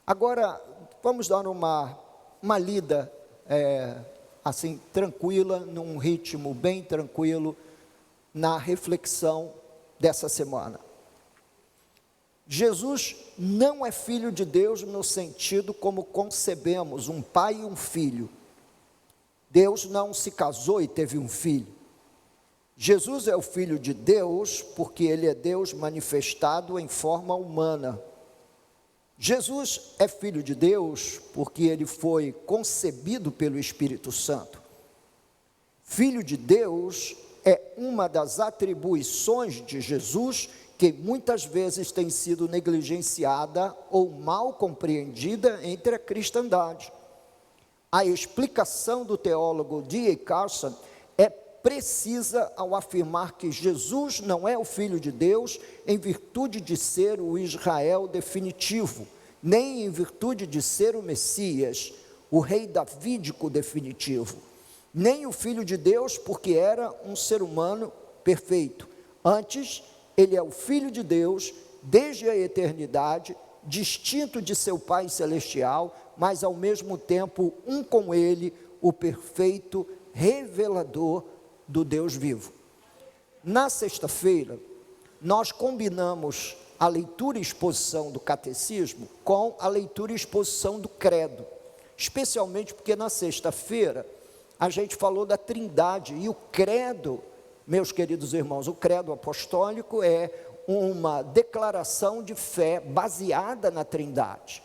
Agora, vamos dar uma lida, assim, tranquila, num ritmo bem tranquilo, na reflexão dessa semana. Jesus não é filho de Deus no sentido como concebemos um pai e um filho. Deus não se casou e teve um filho. Jesus é o Filho de Deus porque Ele é Deus manifestado em forma humana. Jesus é Filho de Deus porque Ele foi concebido pelo Espírito Santo. Filho de Deus é uma das atribuições de Jesus que muitas vezes tem sido negligenciada ou mal compreendida entre a cristandade. A explicação do teólogo D.A. Carson é precisa ao afirmar que Jesus não é o Filho de Deus em virtude de ser o Israel definitivo, nem em virtude de ser o Messias, o rei davídico definitivo, nem o Filho de Deus porque era um ser humano perfeito. Antes, ele é o Filho de Deus desde a eternidade, distinto de seu Pai celestial, mas ao mesmo tempo um com ele, o perfeito revelador do Deus vivo. Na sexta-feira, nós combinamos a leitura e exposição do catecismo com a leitura e exposição do credo, especialmente porque na sexta-feira a gente falou da Trindade, e o credo, meus queridos irmãos, o credo apostólico é uma declaração de fé baseada na Trindade.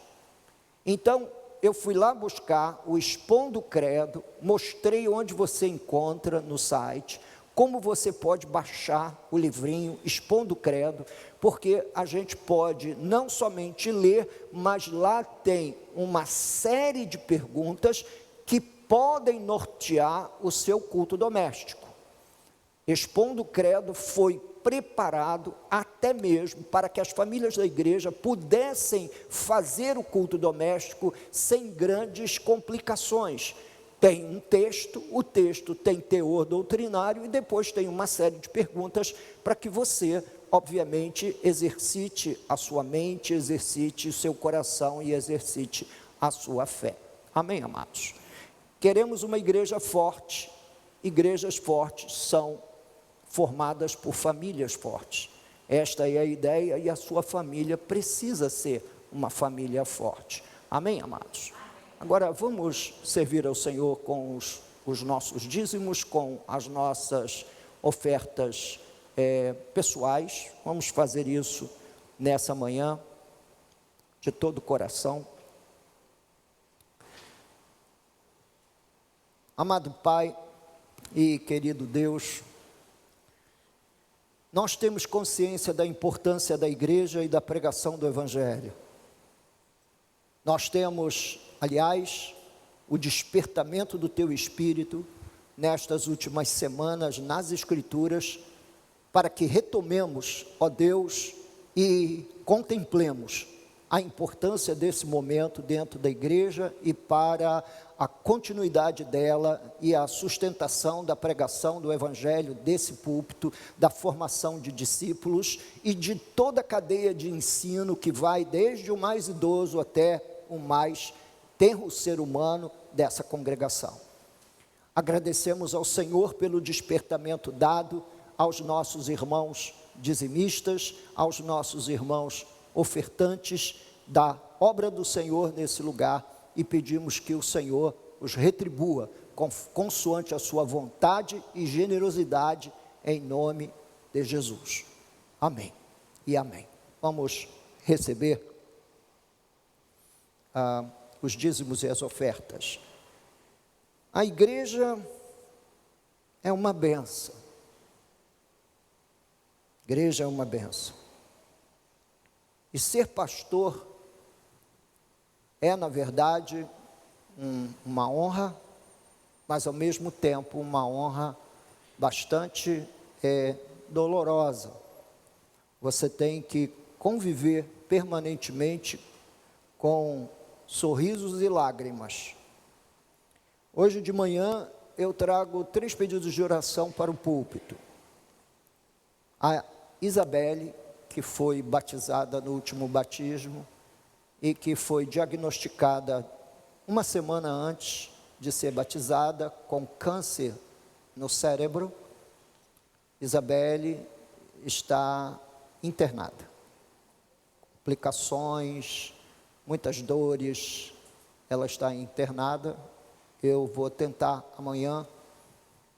Então, eu fui lá buscar o Expondo o Credo, mostrei onde você encontra no site, como você pode baixar o livrinho Expondo o Credo, porque a gente pode não somente ler, mas lá tem uma série de perguntas que podem nortear o seu culto doméstico. Expondo o Credo foi preparado até mesmo para que as famílias da igreja pudessem fazer o culto doméstico sem grandes complicações. Tem um texto, o texto tem teor doutrinário e depois tem uma série de perguntas para que você, obviamente, exercite a sua mente, exercite o seu coração e exercite a sua fé. Amém, amados? Queremos uma igreja forte. Igrejas fortes são formadas por famílias fortes. Esta é a ideia e a sua família precisa ser uma família forte. Amém, amados? Agora vamos servir ao Senhor com os nossos dízimos, com as nossas ofertas pessoais. Vamos fazer isso nessa manhã, de todo o coração. Amado Pai e querido Deus, nós temos consciência da importância da igreja e da pregação do Evangelho. Nós temos, aliás, o despertamento do Teu Espírito nestas últimas semanas nas Escrituras, para que retomemos, ó Deus, e contemplemos a importância desse momento dentro da igreja e para a continuidade dela e a sustentação da pregação do Evangelho desse púlpito, da formação de discípulos e de toda a cadeia de ensino que vai desde o mais idoso até o mais tenro ser humano dessa congregação. Agradecemos ao Senhor pelo despertamento dado aos nossos irmãos dizimistas, aos nossos irmãos ofertantes da obra do Senhor nesse lugar, e pedimos que o Senhor os retribua consoante a sua vontade e generosidade, em nome de Jesus. Amém e amém. Vamos receber os dízimos e as ofertas. A igreja é uma bênção. Igreja é uma bênção. E ser pastor é, na verdade, uma honra, mas ao mesmo tempo uma honra bastante dolorosa. Você tem que conviver permanentemente com sorrisos e lágrimas. Hoje de manhã eu trago 3 pedidos de oração para o púlpito. A Isabelle, que foi batizada no último batismo, e que foi diagnosticada uma semana antes de ser batizada com câncer no cérebro. Isabelle está internada. Complicações, muitas dores, ela está internada. Eu vou tentar amanhã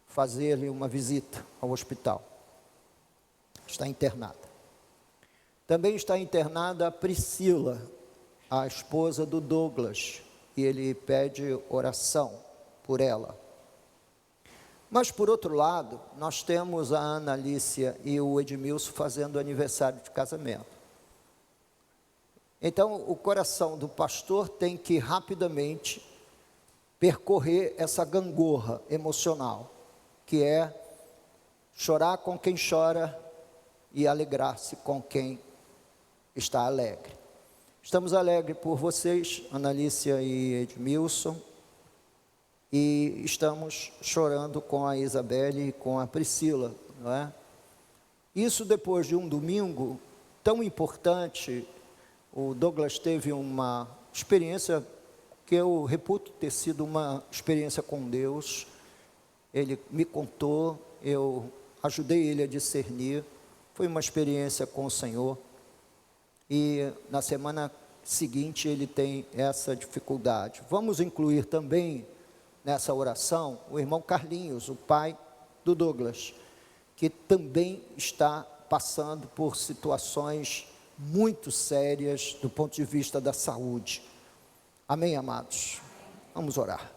fazer-lhe uma visita ao hospital. Está internada. Também está internada a Priscila, a esposa do Douglas, e ele pede oração por ela. Mas, por outro lado, nós temos a Ana Alicia e o Edmilson fazendo aniversário de casamento. Então, o coração do pastor tem que rapidamente percorrer essa gangorra emocional, que é chorar com quem chora e alegrar-se com quem está alegre. Estamos alegres por vocês, Ana Alicia e Edmilson, e estamos chorando com a Isabelle e com a Priscila, não é? Isso depois de um domingo tão importante. O Douglas teve uma experiência que eu reputo ter sido uma experiência com Deus. Ele me contou, eu ajudei ele a discernir, foi uma experiência com o Senhor. E na semana seguinte ele tem essa dificuldade. Vamos incluir também nessa oração o irmão Carlinhos, o pai do Douglas, que também está passando por situações muito sérias do ponto de vista da saúde. Amém, amados? Vamos orar.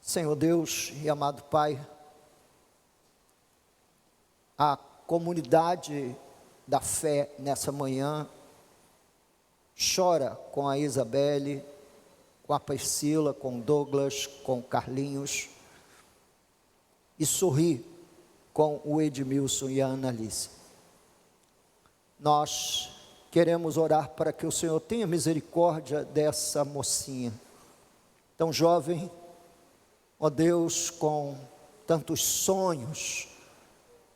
Senhor Deus e amado Pai, a comunidade da fé nessa manhã chora com a Isabelle, com a Priscila, com o Douglas, com o Carlinhos, e sorri com o Edmilson e a Ana Alice. Nós queremos orar para que o Senhor tenha misericórdia dessa mocinha, tão jovem, ó Deus, com tantos sonhos,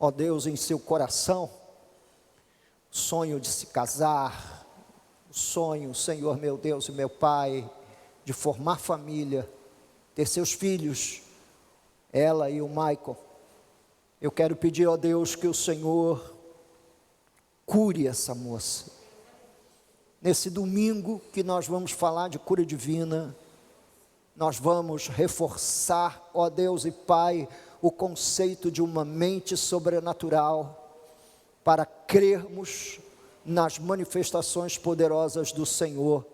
ó Deus, em seu coração, sonho de se casar, sonho, Senhor meu Deus e meu Pai, de formar família, ter seus filhos, ela e o Michael. Eu quero pedir, ó Deus, que o Senhor cure essa moça. Nesse domingo que nós vamos falar de cura divina, nós vamos reforçar, ó Deus e Pai, o conceito de uma mente sobrenatural, para crermos nas manifestações poderosas do Senhor.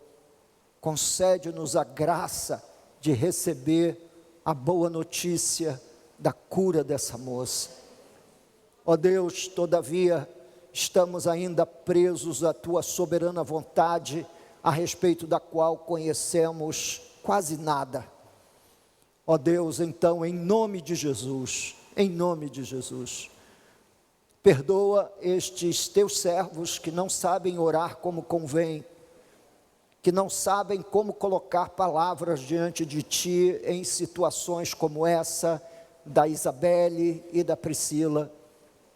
Concede-nos a graça de receber a boa notícia da cura dessa moça. Ó Deus, todavia, estamos ainda presos à Tua soberana vontade, a respeito da qual conhecemos quase nada. Ó Deus, então, em nome de Jesus, perdoa estes Teus servos que não sabem orar como convém, que não sabem como colocar palavras diante de Ti em situações como essa da Isabelle e da Priscila,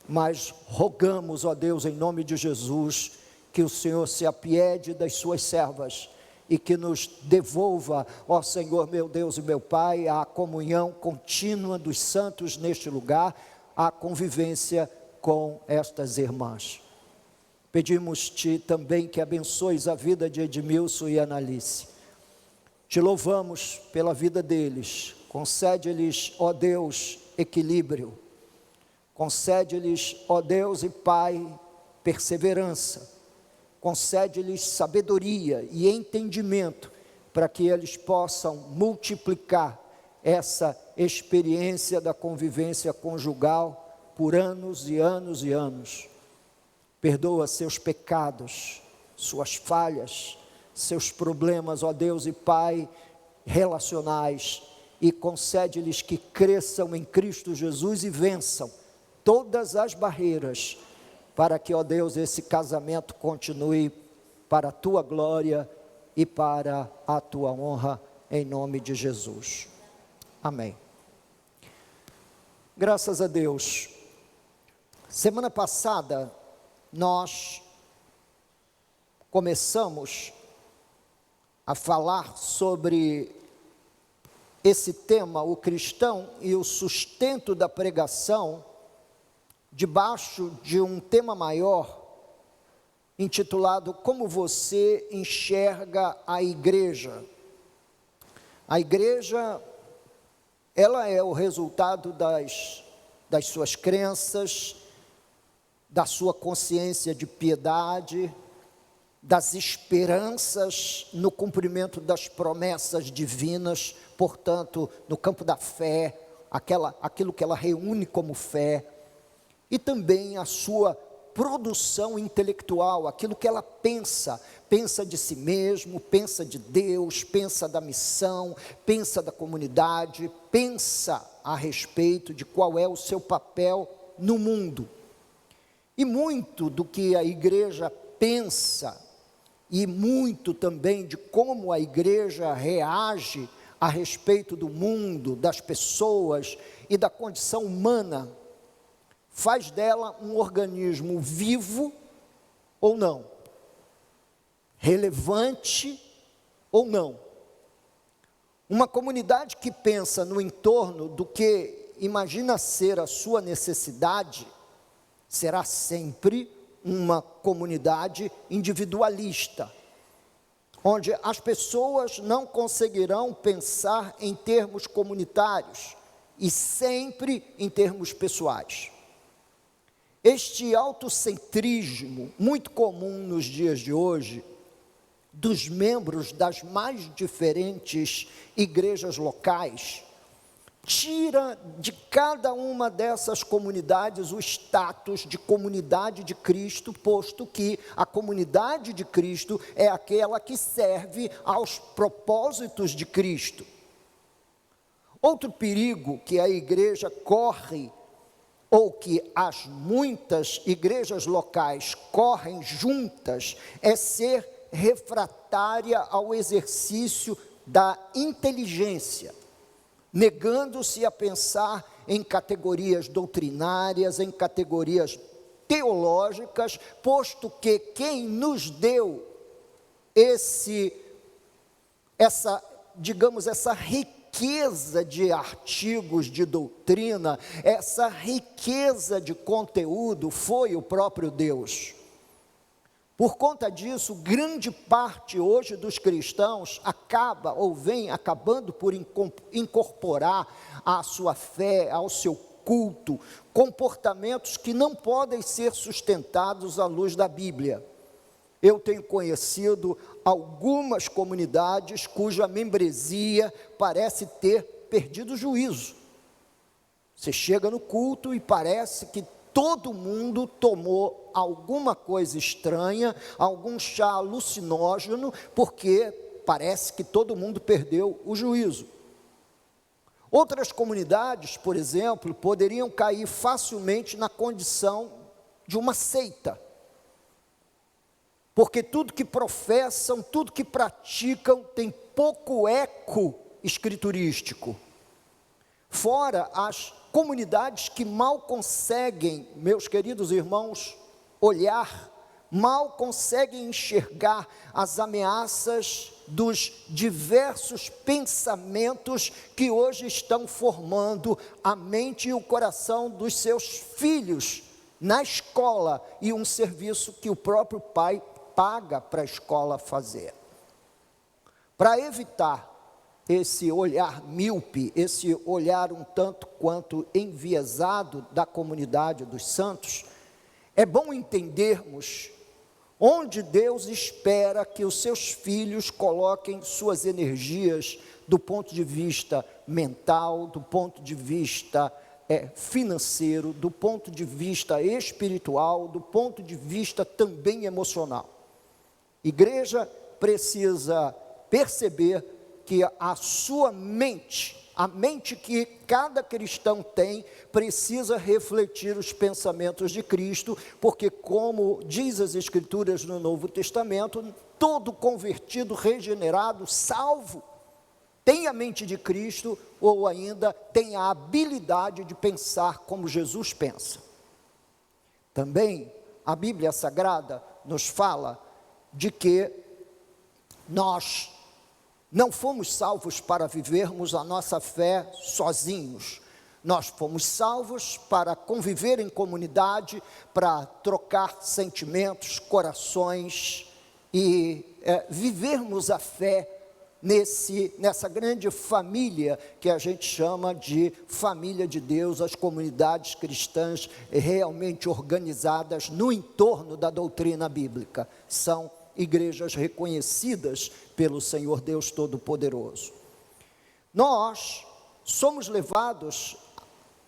mas rogamos, ó Deus, em nome de Jesus, que o Senhor se apiede das suas servas e que nos devolva, ó Senhor meu Deus e meu Pai, a comunhão contínua dos santos neste lugar, a convivência com estas irmãs. Pedimos-te também que abençoes a vida de Edmilson e Ana Alice. Te louvamos pela vida deles. Concede-lhes, ó Deus, equilíbrio. Concede-lhes, ó Deus e Pai, perseverança. Concede-lhes sabedoria e entendimento para que eles possam multiplicar essa experiência da convivência conjugal por anos e anos e anos. Perdoa seus pecados, suas falhas, seus problemas, ó Deus e Pai, relacionais, e concede-lhes que cresçam em Cristo Jesus e vençam todas as barreiras, para que, ó Deus, esse casamento continue para a Tua glória e para a Tua honra, em nome de Jesus. Amém. Graças a Deus. Semana passada, nós começamos a falar sobre esse tema, o cristão e o sustento da pregação, debaixo de um tema maior, intitulado Como Você Enxerga a Igreja. A igreja, ela é o resultado das suas crenças, da sua consciência de piedade, das esperanças no cumprimento das promessas divinas, portanto, no campo da fé, aquilo que ela reúne como fé, e também a sua produção intelectual, aquilo que ela pensa de si mesmo, pensa de Deus, pensa da missão, pensa da comunidade, pensa a respeito de qual é o seu papel no mundo. E muito do que a igreja pensa, e muito também de como a igreja reage a respeito do mundo, das pessoas e da condição humana, faz dela um organismo vivo ou não, relevante ou não. Uma comunidade que pensa no entorno do que imagina ser a sua necessidade, será sempre uma comunidade individualista, onde as pessoas não conseguirão pensar em termos comunitários e sempre em termos pessoais. Este autocentrismo, muito comum nos dias de hoje, dos membros das mais diferentes igrejas locais, tira de cada uma dessas comunidades o status de comunidade de Cristo, posto que a comunidade de Cristo é aquela que serve aos propósitos de Cristo. Outro perigo que a igreja corre, ou que as muitas igrejas locais correm juntas, é ser refratária ao exercício da inteligência, negando-se a pensar em categorias doutrinárias, em categorias teológicas, posto que quem nos deu essa riqueza de artigos de doutrina, essa riqueza de conteúdo foi o próprio Deus. Por conta disso, grande parte hoje dos cristãos acaba ou vem acabando por incorporar à sua fé, ao seu culto, comportamentos que não podem ser sustentados à luz da Bíblia. Eu tenho conhecido algumas comunidades cuja membresia parece ter perdido o juízo. Você chega no culto e parece que todo mundo tomou alguma coisa estranha, algum chá alucinógeno, porque parece que todo mundo perdeu o juízo. Outras comunidades, por exemplo, poderiam cair facilmente na condição de uma seita, porque tudo que professam, tudo que praticam tem pouco eco escriturístico. Fora as comunidades que mal conseguem, meus queridos irmãos, olhar, mal conseguem enxergar as ameaças dos diversos pensamentos que hoje estão formando a mente e o coração dos seus filhos na escola, e um serviço que o próprio pai paga para a escola fazer. Para evitar esse olhar míope, esse olhar um tanto quanto enviesado da comunidade dos santos, é bom entendermos onde Deus espera que os seus filhos coloquem suas energias do ponto de vista mental, do ponto de vista financeiro, do ponto de vista espiritual, do ponto de vista também emocional. Igreja precisa perceber que a sua mente, a mente que cada cristão tem, precisa refletir os pensamentos de Cristo, porque como diz as Escrituras no Novo Testamento, todo convertido, regenerado, salvo, tem a mente de Cristo, ou ainda tem a habilidade de pensar como Jesus pensa. Também a Bíblia Sagrada nos fala de que nós não fomos salvos para vivermos a nossa fé sozinhos. Nós fomos salvos para conviver em comunidade, para trocar sentimentos, corações e vivermos a fé nessa grande família que a gente chama de família de Deus, as comunidades cristãs realmente organizadas no entorno da doutrina bíblica. São igrejas reconhecidas pelo Senhor Deus Todo-Poderoso. Nós somos levados,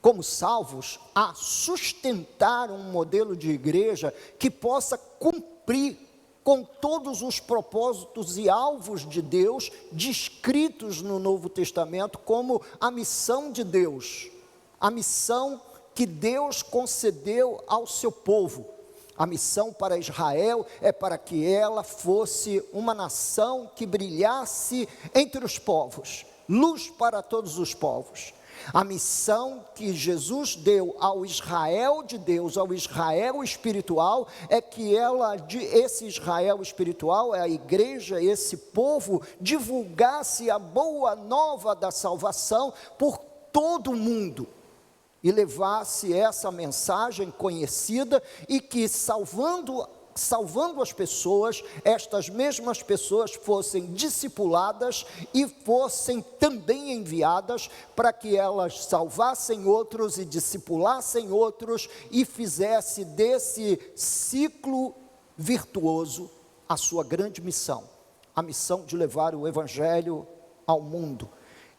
como salvos, a sustentar um modelo de igreja que possa cumprir com todos os propósitos e alvos de Deus descritos no Novo Testamento como a missão de Deus, a missão que Deus concedeu ao seu povo. A missão para Israel é para que ela fosse uma nação que brilhasse entre os povos, luz para todos os povos. A missão que Jesus deu ao Israel de Deus, ao Israel espiritual, é que esse Israel espiritual, a igreja, esse povo, divulgasse a boa nova da salvação por todo o mundo. E levasse essa mensagem conhecida e que salvando as pessoas, estas mesmas pessoas fossem discipuladas e fossem também enviadas para que elas salvassem outros e discipulassem outros e fizesse desse ciclo virtuoso a sua grande missão, a missão de levar o Evangelho ao mundo.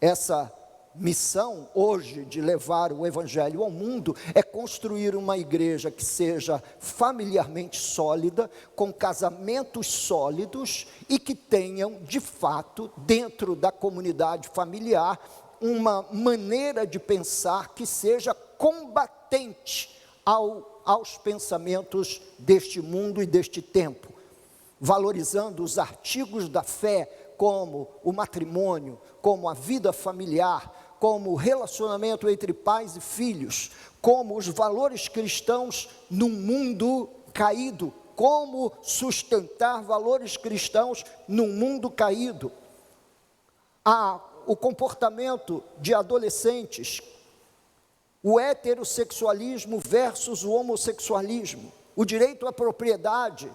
Essa missão hoje de levar o Evangelho ao mundo é construir uma igreja que seja familiarmente sólida, com casamentos sólidos e que tenham de fato dentro da comunidade familiar uma maneira de pensar que seja combatente aos pensamentos deste mundo e deste tempo, valorizando os artigos da fé como o matrimônio, como a vida familiar, como o relacionamento entre pais e filhos, como os valores cristãos num mundo caído, como sustentar valores cristãos num mundo caído. O comportamento de adolescentes, o heterossexualismo versus o homossexualismo, o direito à propriedade,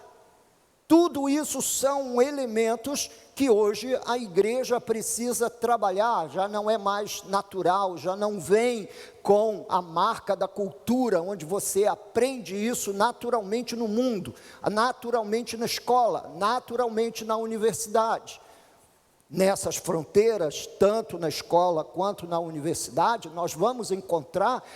tudo isso são elementos que hoje a igreja precisa trabalhar, já não é mais natural, já não vem com a marca da cultura, onde você aprende isso naturalmente no mundo, naturalmente na escola, naturalmente na universidade. Nessas fronteiras, tanto na escola quanto na universidade, nós vamos encontrar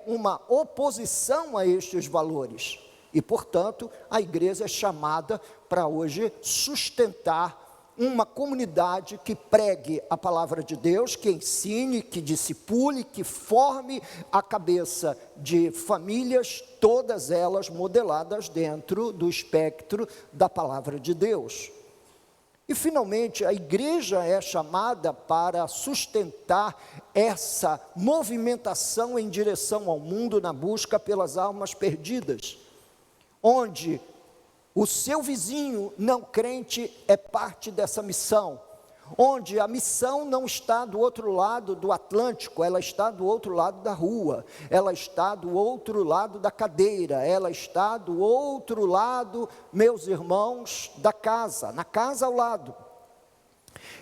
uma oposição a estes valores. E, portanto, a igreja é chamada para hoje sustentar uma comunidade que pregue a palavra de Deus, que ensine, que discipule, que forme a cabeça de famílias, todas elas modeladas dentro do espectro da palavra de Deus. E, finalmente, a igreja é chamada para sustentar essa movimentação em direção ao mundo na busca pelas almas perdidas, onde o seu vizinho não crente é parte dessa missão, onde a missão não está do outro lado do Atlântico, ela está do outro lado da rua, ela está do outro lado da cadeira, ela está do outro lado, meus irmãos, da casa, na casa ao lado.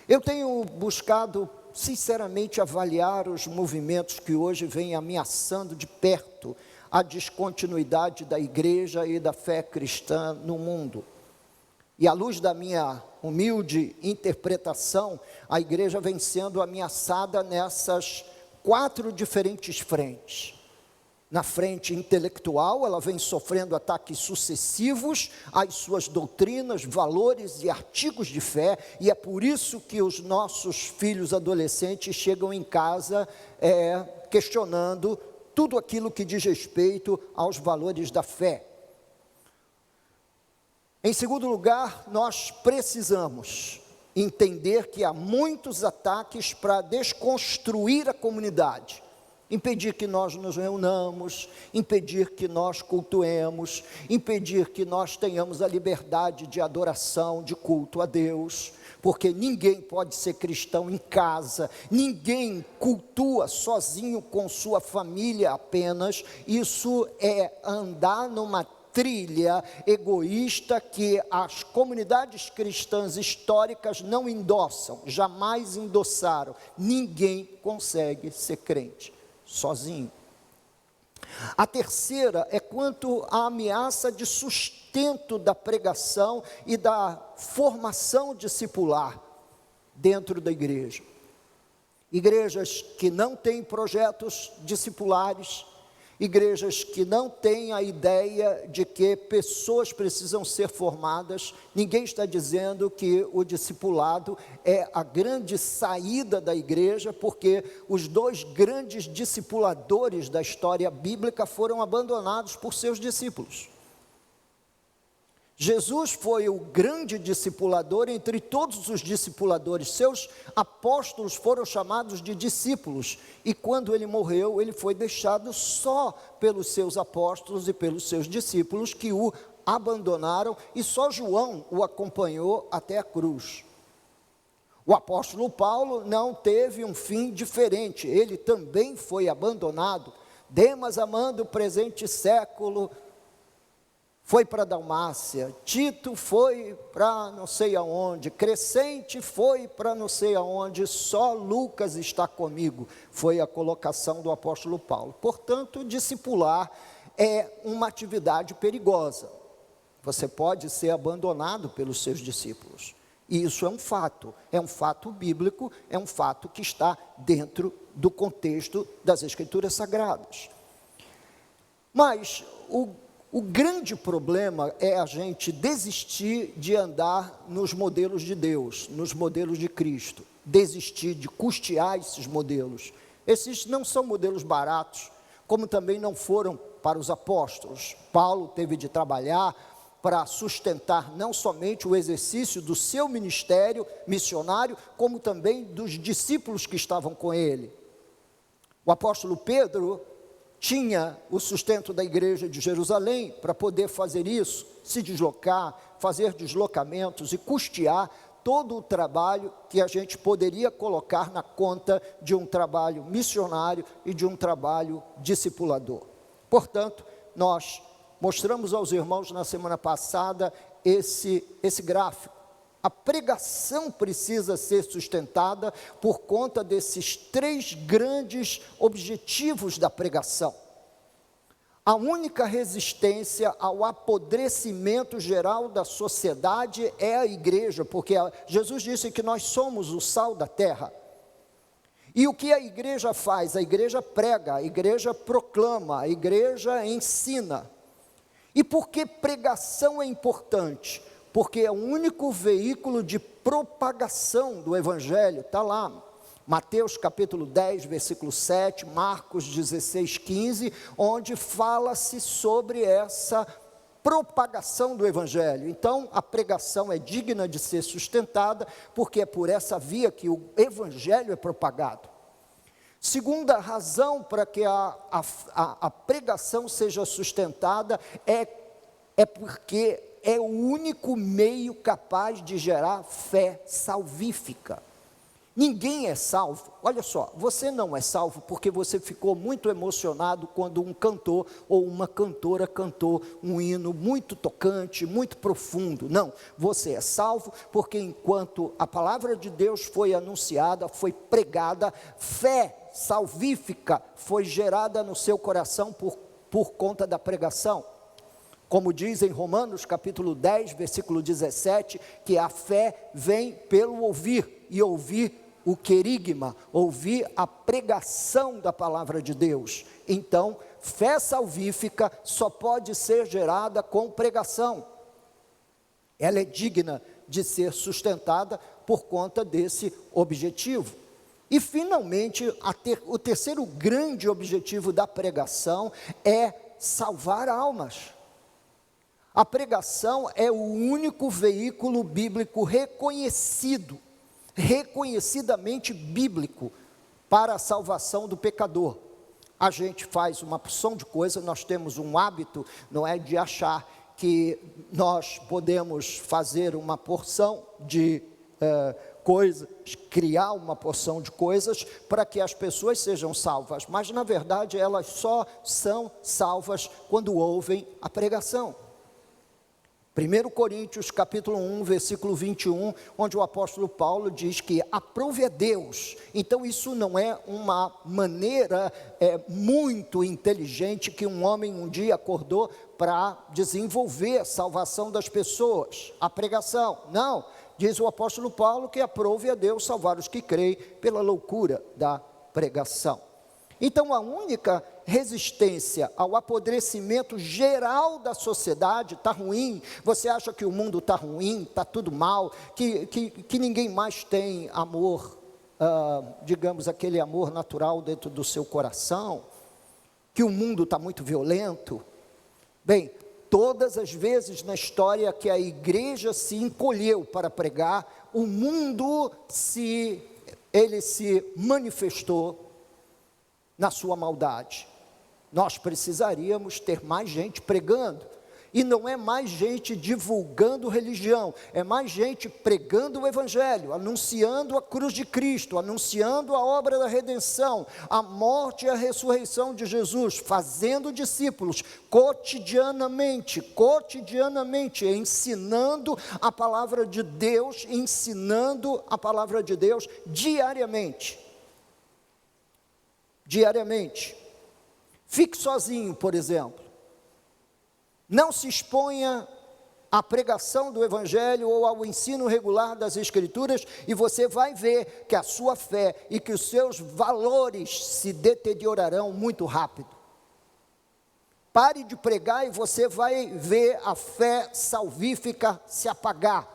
Eu tenho buscado sinceramente avaliar os movimentos que hoje vêm ameaçando de perto a descontinuidade da igreja e da fé cristã no mundo. E à luz da minha humilde interpretação, a igreja vem sendo ameaçada nessas 4 diferentes frentes. Na frente intelectual, ela vem sofrendo ataques sucessivos às suas doutrinas, valores e artigos de fé, e é por isso que os nossos filhos adolescentes chegam em casa questionando tudo aquilo que diz respeito aos valores da fé. Em segundo lugar, nós precisamos entender que há muitos ataques para desconstruir a comunidade. impedir que nós nos reunamos, impedir que nós cultuemos, impedir que nós tenhamos a liberdade de adoração, de culto a Deus, porque ninguém pode ser cristão em casa, ninguém cultua sozinho com sua família apenas. Isso é andar numa trilha egoísta que as comunidades cristãs históricas não endossam, jamais endossaram. Ninguém consegue ser crente sozinho. A terceira é quanto à ameaça de sustento da pregação e da formação discipular dentro da igreja. Igrejas que não têm projetos discipulares, igrejas que não têm a ideia de que pessoas precisam ser formadas. Ninguém está dizendo que o discipulado é a grande saída da igreja, porque os dois grandes discipuladores da história bíblica foram abandonados por seus discípulos. Jesus foi o grande discipulador entre todos os discipuladores. Seus apóstolos foram chamados de discípulos, e quando ele morreu, ele foi deixado só pelos seus apóstolos e pelos seus discípulos, que o abandonaram, e só João o acompanhou até a cruz. O apóstolo Paulo não teve um fim diferente, ele também foi abandonado. Demas, amando o presente século, foi para Dalmácia. Tito foi para não sei aonde, Crescente foi para não sei aonde, só Lucas está comigo. Foi a colocação do apóstolo Paulo. Portanto, discipular é uma atividade perigosa. Você pode ser abandonado pelos seus discípulos. E isso é um fato bíblico, é um fato que está dentro do contexto das Escrituras Sagradas. Mas o grande problema é a gente desistir de andar nos modelos de Deus, nos modelos de Cristo, desistir de custear esses modelos. Esses não são modelos baratos, como também não foram para os apóstolos. Paulo teve de trabalhar para sustentar não somente o exercício do seu ministério missionário, como também dos discípulos que estavam com ele. O apóstolo Pedro tinha o sustento da igreja de Jerusalém para poder fazer isso, se deslocar, fazer deslocamentos e custear todo o trabalho que a gente poderia colocar na conta de um trabalho missionário e de um trabalho discipulador. Portanto, nós mostramos aos irmãos na semana passada esse gráfico. A pregação precisa ser sustentada por conta desses três grandes objetivos da pregação. A única resistência ao apodrecimento geral da sociedade é a igreja, porque Jesus disse que nós somos o sal da terra. E o que a igreja faz? A igreja prega, a igreja proclama, a igreja ensina. E por que pregação é importante? Porque é o único veículo de propagação do Evangelho. Está lá, Mateus capítulo 10, versículo 7, Marcos 16, 15, onde fala-se sobre essa propagação do Evangelho. Então, a pregação é digna de ser sustentada, porque é por essa via que o Evangelho é propagado. Segunda razão para que a pregação seja sustentada é porque é o único meio capaz de gerar fé salvífica. Ninguém é salvo. Olha só, você não é salvo porque você ficou muito emocionado quando um cantor ou uma cantora cantou um hino muito tocante, muito profundo. Não, você é salvo porque enquanto a palavra de Deus foi anunciada, foi pregada, fé salvífica foi gerada no seu coração por conta da pregação. Como diz em Romanos capítulo 10, versículo 17, que a fé vem pelo ouvir, e ouvir o querigma, ouvir a pregação da palavra de Deus. Então, fé salvífica só pode ser gerada com pregação. Ela é digna de ser sustentada por conta desse objetivo. E finalmente, o terceiro grande objetivo da pregação é salvar almas. A pregação é o único veículo bíblico reconhecidamente bíblico para a salvação do pecador. A gente faz uma porção de coisas, nós temos um hábito, não é, de achar que nós podemos fazer uma porção de coisas, criar uma porção de coisas para que as pessoas sejam salvas, mas na verdade elas só são salvas quando ouvem a pregação. 1 Coríntios capítulo 1, versículo 21, onde o apóstolo Paulo diz que aprove a Deus. Então isso não é uma maneira muito inteligente que um homem um dia acordou para desenvolver a salvação das pessoas, a pregação. Não, diz o apóstolo Paulo que aprove a Deus salvar os que creem pela loucura da pregação. Então a única resistência ao apodrecimento geral da sociedade está ruim, você acha que o mundo está ruim, está tudo mal, que ninguém mais tem amor, digamos aquele amor natural dentro do seu coração, que o mundo está muito violento. Bem, todas as vezes na história que a igreja se encolheu para pregar, o mundo se manifestou na sua maldade. Nós precisaríamos ter mais gente pregando, e não é mais gente divulgando religião, é mais gente pregando o evangelho, anunciando a cruz de Cristo, anunciando a obra da redenção, a morte e a ressurreição de Jesus, fazendo discípulos cotidianamente, ensinando a palavra de Deus, diariamente. Fique sozinho, por exemplo. Não se exponha à pregação do evangelho ou ao ensino regular das escrituras, e você vai ver que a sua fé e que os seus valores se deteriorarão muito rápido. Pare de pregar e você vai ver a fé salvífica se apagar.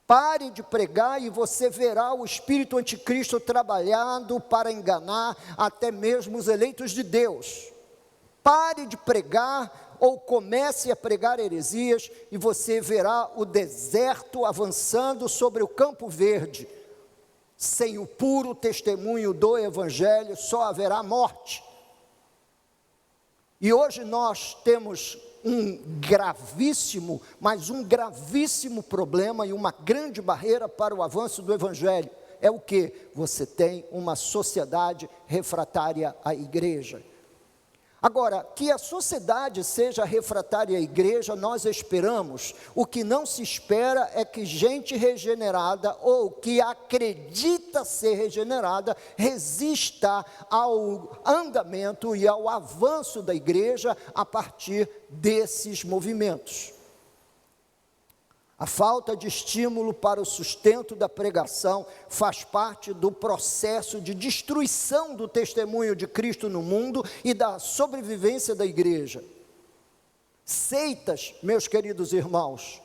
Pare de pregar e você verá o espírito anticristo trabalhando para enganar até mesmo os eleitos de Deus. Pare de pregar ou comece a pregar heresias e você verá o deserto avançando sobre o campo verde. Sem o puro testemunho do evangelho só haverá morte. E hoje nós temos um gravíssimo problema e uma grande barreira para o avanço do evangelho. É o que? Você tem uma sociedade refratária à igreja. Agora, que a sociedade seja refratária à igreja, nós esperamos. O que não se espera é que gente regenerada ou que acredita ser regenerada resista ao andamento e ao avanço da igreja a partir desses movimentos. A falta de estímulo para o sustento da pregação faz parte do processo de destruição do testemunho de Cristo no mundo e da sobrevivência da igreja. Seitas, meus queridos irmãos,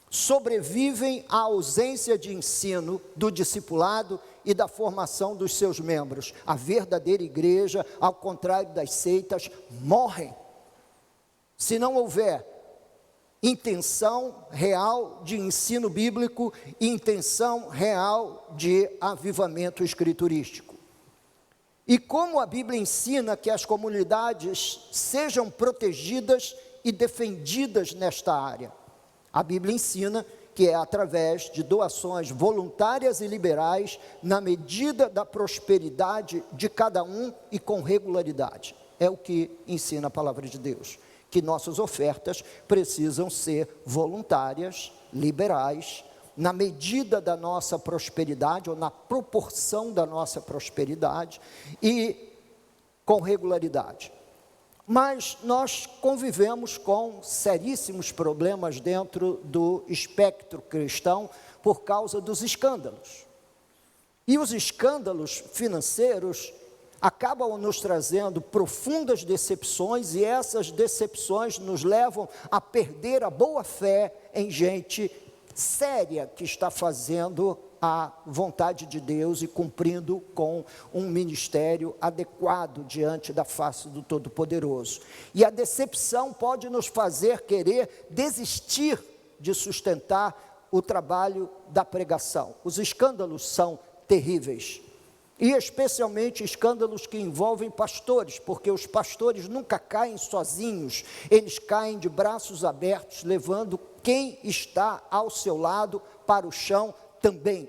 sobrevivem à ausência de ensino, do discipulado e da formação dos seus membros. A verdadeira igreja, ao contrário das seitas, morre. Se não houver intenção real de ensino bíblico e intenção real de avivamento escriturístico. E como a Bíblia ensina que as comunidades sejam protegidas e defendidas nesta área? A Bíblia ensina que é através de doações voluntárias e liberais, na medida da prosperidade de cada um e com regularidade. É o que ensina a palavra de Deus. Que nossas ofertas precisam ser voluntárias, liberais, na medida da nossa prosperidade, ou na proporção da nossa prosperidade, e com regularidade. Mas nós convivemos com seríssimos problemas dentro do espectro cristão, por causa dos escândalos. E os escândalos financeiros acabam nos trazendo profundas decepções, e essas decepções nos levam a perder a boa fé em gente séria que está fazendo a vontade de Deus e cumprindo com um ministério adequado diante da face do Todo-Poderoso. E a decepção pode nos fazer querer desistir de sustentar o trabalho da pregação. Os escândalos são terríveis. E especialmente escândalos que envolvem pastores, porque os pastores nunca caem sozinhos, eles caem de braços abertos, levando quem está ao seu lado para o chão também.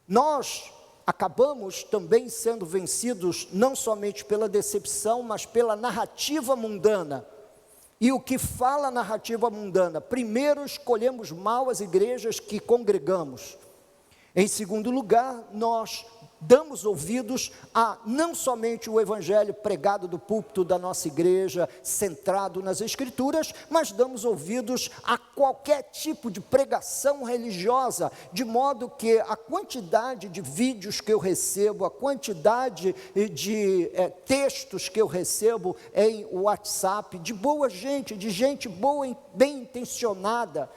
Nós acabamos também sendo vencidos não somente pela decepção, mas pela narrativa mundana. E o que fala a narrativa mundana? Primeiro, escolhemos mal as igrejas que congregamos. Em segundo lugar, nós damos ouvidos a não somente o evangelho pregado do púlpito da nossa igreja, centrado nas escrituras, mas damos ouvidos a qualquer tipo de pregação religiosa, de modo que a quantidade de vídeos que eu recebo, a quantidade de textos que eu recebo em WhatsApp, de boa gente, de gente boa, bem intencionada,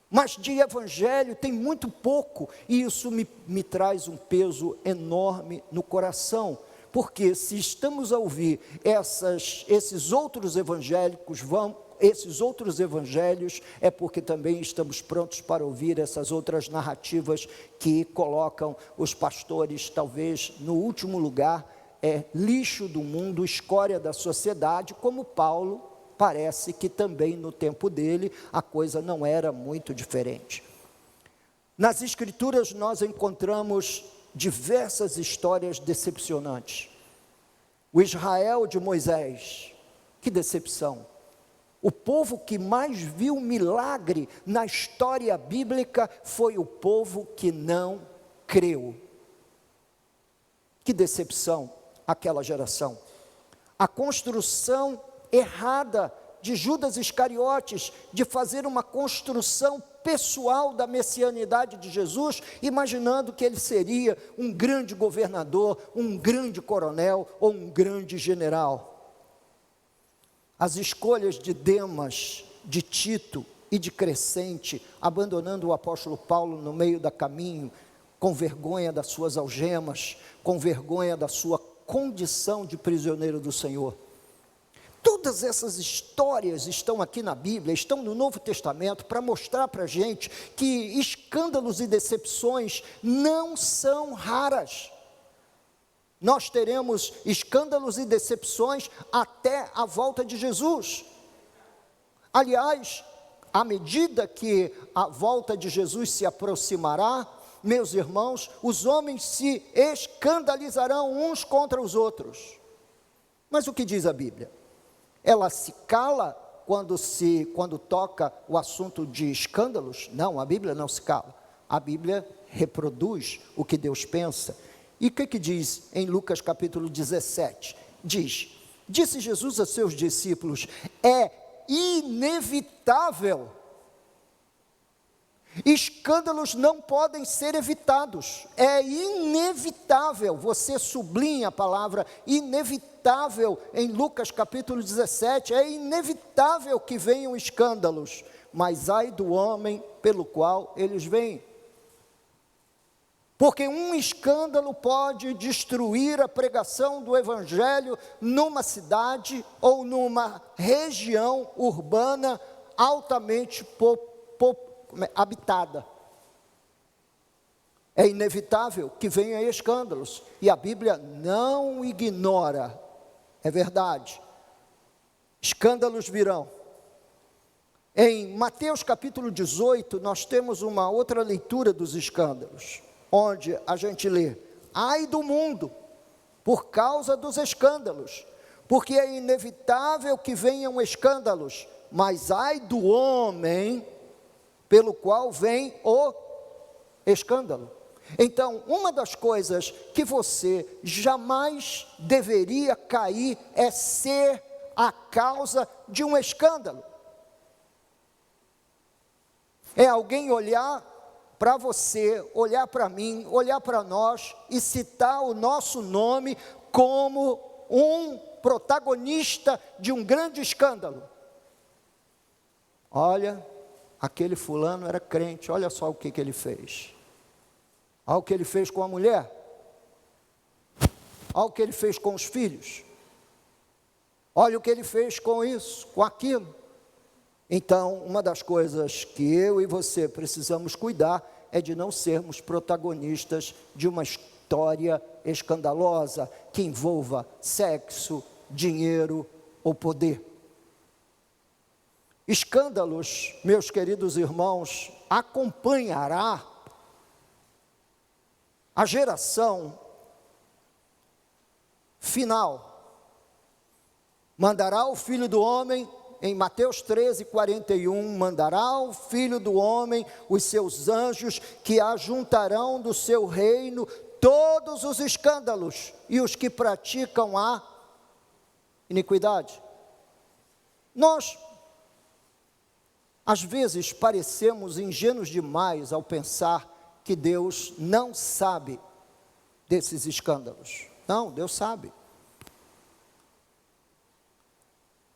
mas de evangelho tem muito pouco, e isso me traz um peso enorme no coração, porque se estamos a ouvir esses outros evangelhos, é porque também estamos prontos para ouvir essas outras narrativas que colocam os pastores talvez no último lugar, lixo do mundo, escória da sociedade, como Paulo. Parece que também no tempo dele a coisa não era muito diferente. Nas escrituras nós encontramos diversas histórias decepcionantes. O Israel de Moisés, que decepção. O povo que mais viu milagre na história bíblica foi o povo que não creu. Que decepção aquela geração. A construção errada de Judas Iscariotes, de fazer uma construção pessoal da messianidade de Jesus, imaginando que ele seria um grande governador, um grande coronel ou um grande general. As escolhas de Demas, de Tito e de Crescente, abandonando o apóstolo Paulo no meio do caminho, com vergonha das suas algemas, com vergonha da sua condição de prisioneiro do Senhor. Todas essas histórias estão aqui na Bíblia, estão no Novo Testamento, para mostrar para a gente que escândalos e decepções não são raras. Nós teremos escândalos e decepções até a volta de Jesus. Aliás, à medida que a volta de Jesus se aproximará, meus irmãos, os homens se escandalizarão uns contra os outros. Mas o que diz a Bíblia? Ela se cala quando toca o assunto de escândalos? Não, a Bíblia não se cala. A Bíblia reproduz o que Deus pensa. E o que diz em Lucas capítulo 17? Disse Jesus a seus discípulos, é inevitável. Escândalos não podem ser evitados, é inevitável, você sublinha a palavra inevitável em Lucas capítulo 17, é inevitável que venham escândalos, mas ai do homem pelo qual eles vêm, porque um escândalo pode destruir a pregação do evangelho numa cidade ou numa região urbana altamente habitada. É inevitável que venham escândalos, e a Bíblia não ignora, é verdade, escândalos virão. Em Mateus capítulo 18, nós temos uma outra leitura dos escândalos, onde a gente lê, ai do mundo, por causa dos escândalos, porque é inevitável que venham escândalos, mas ai do homem pelo qual vem o escândalo. Então, uma das coisas que você jamais deveria cair é ser a causa de um escândalo. É alguém olhar para você, olhar para mim, olhar para nós e citar o nosso nome como um protagonista de um grande escândalo. Olha, aquele fulano era crente, olha só o que ele fez. Olha o que ele fez com a mulher. Olha o que ele fez com os filhos. Olha o que ele fez com isso, com aquilo. Então, uma das coisas que eu e você precisamos cuidar é de não sermos protagonistas de uma história escandalosa que envolva sexo, dinheiro ou poder. Escândalos, meus queridos irmãos, acompanhará a geração final. Mandará o Filho do Homem, em Mateus 13:41, mandará o Filho do Homem os seus anjos, que ajuntarão do seu reino todos os escândalos e os que praticam a iniquidade. Nós, às vezes, parecemos ingênuos demais ao pensar que Deus não sabe desses escândalos. Não, Deus sabe.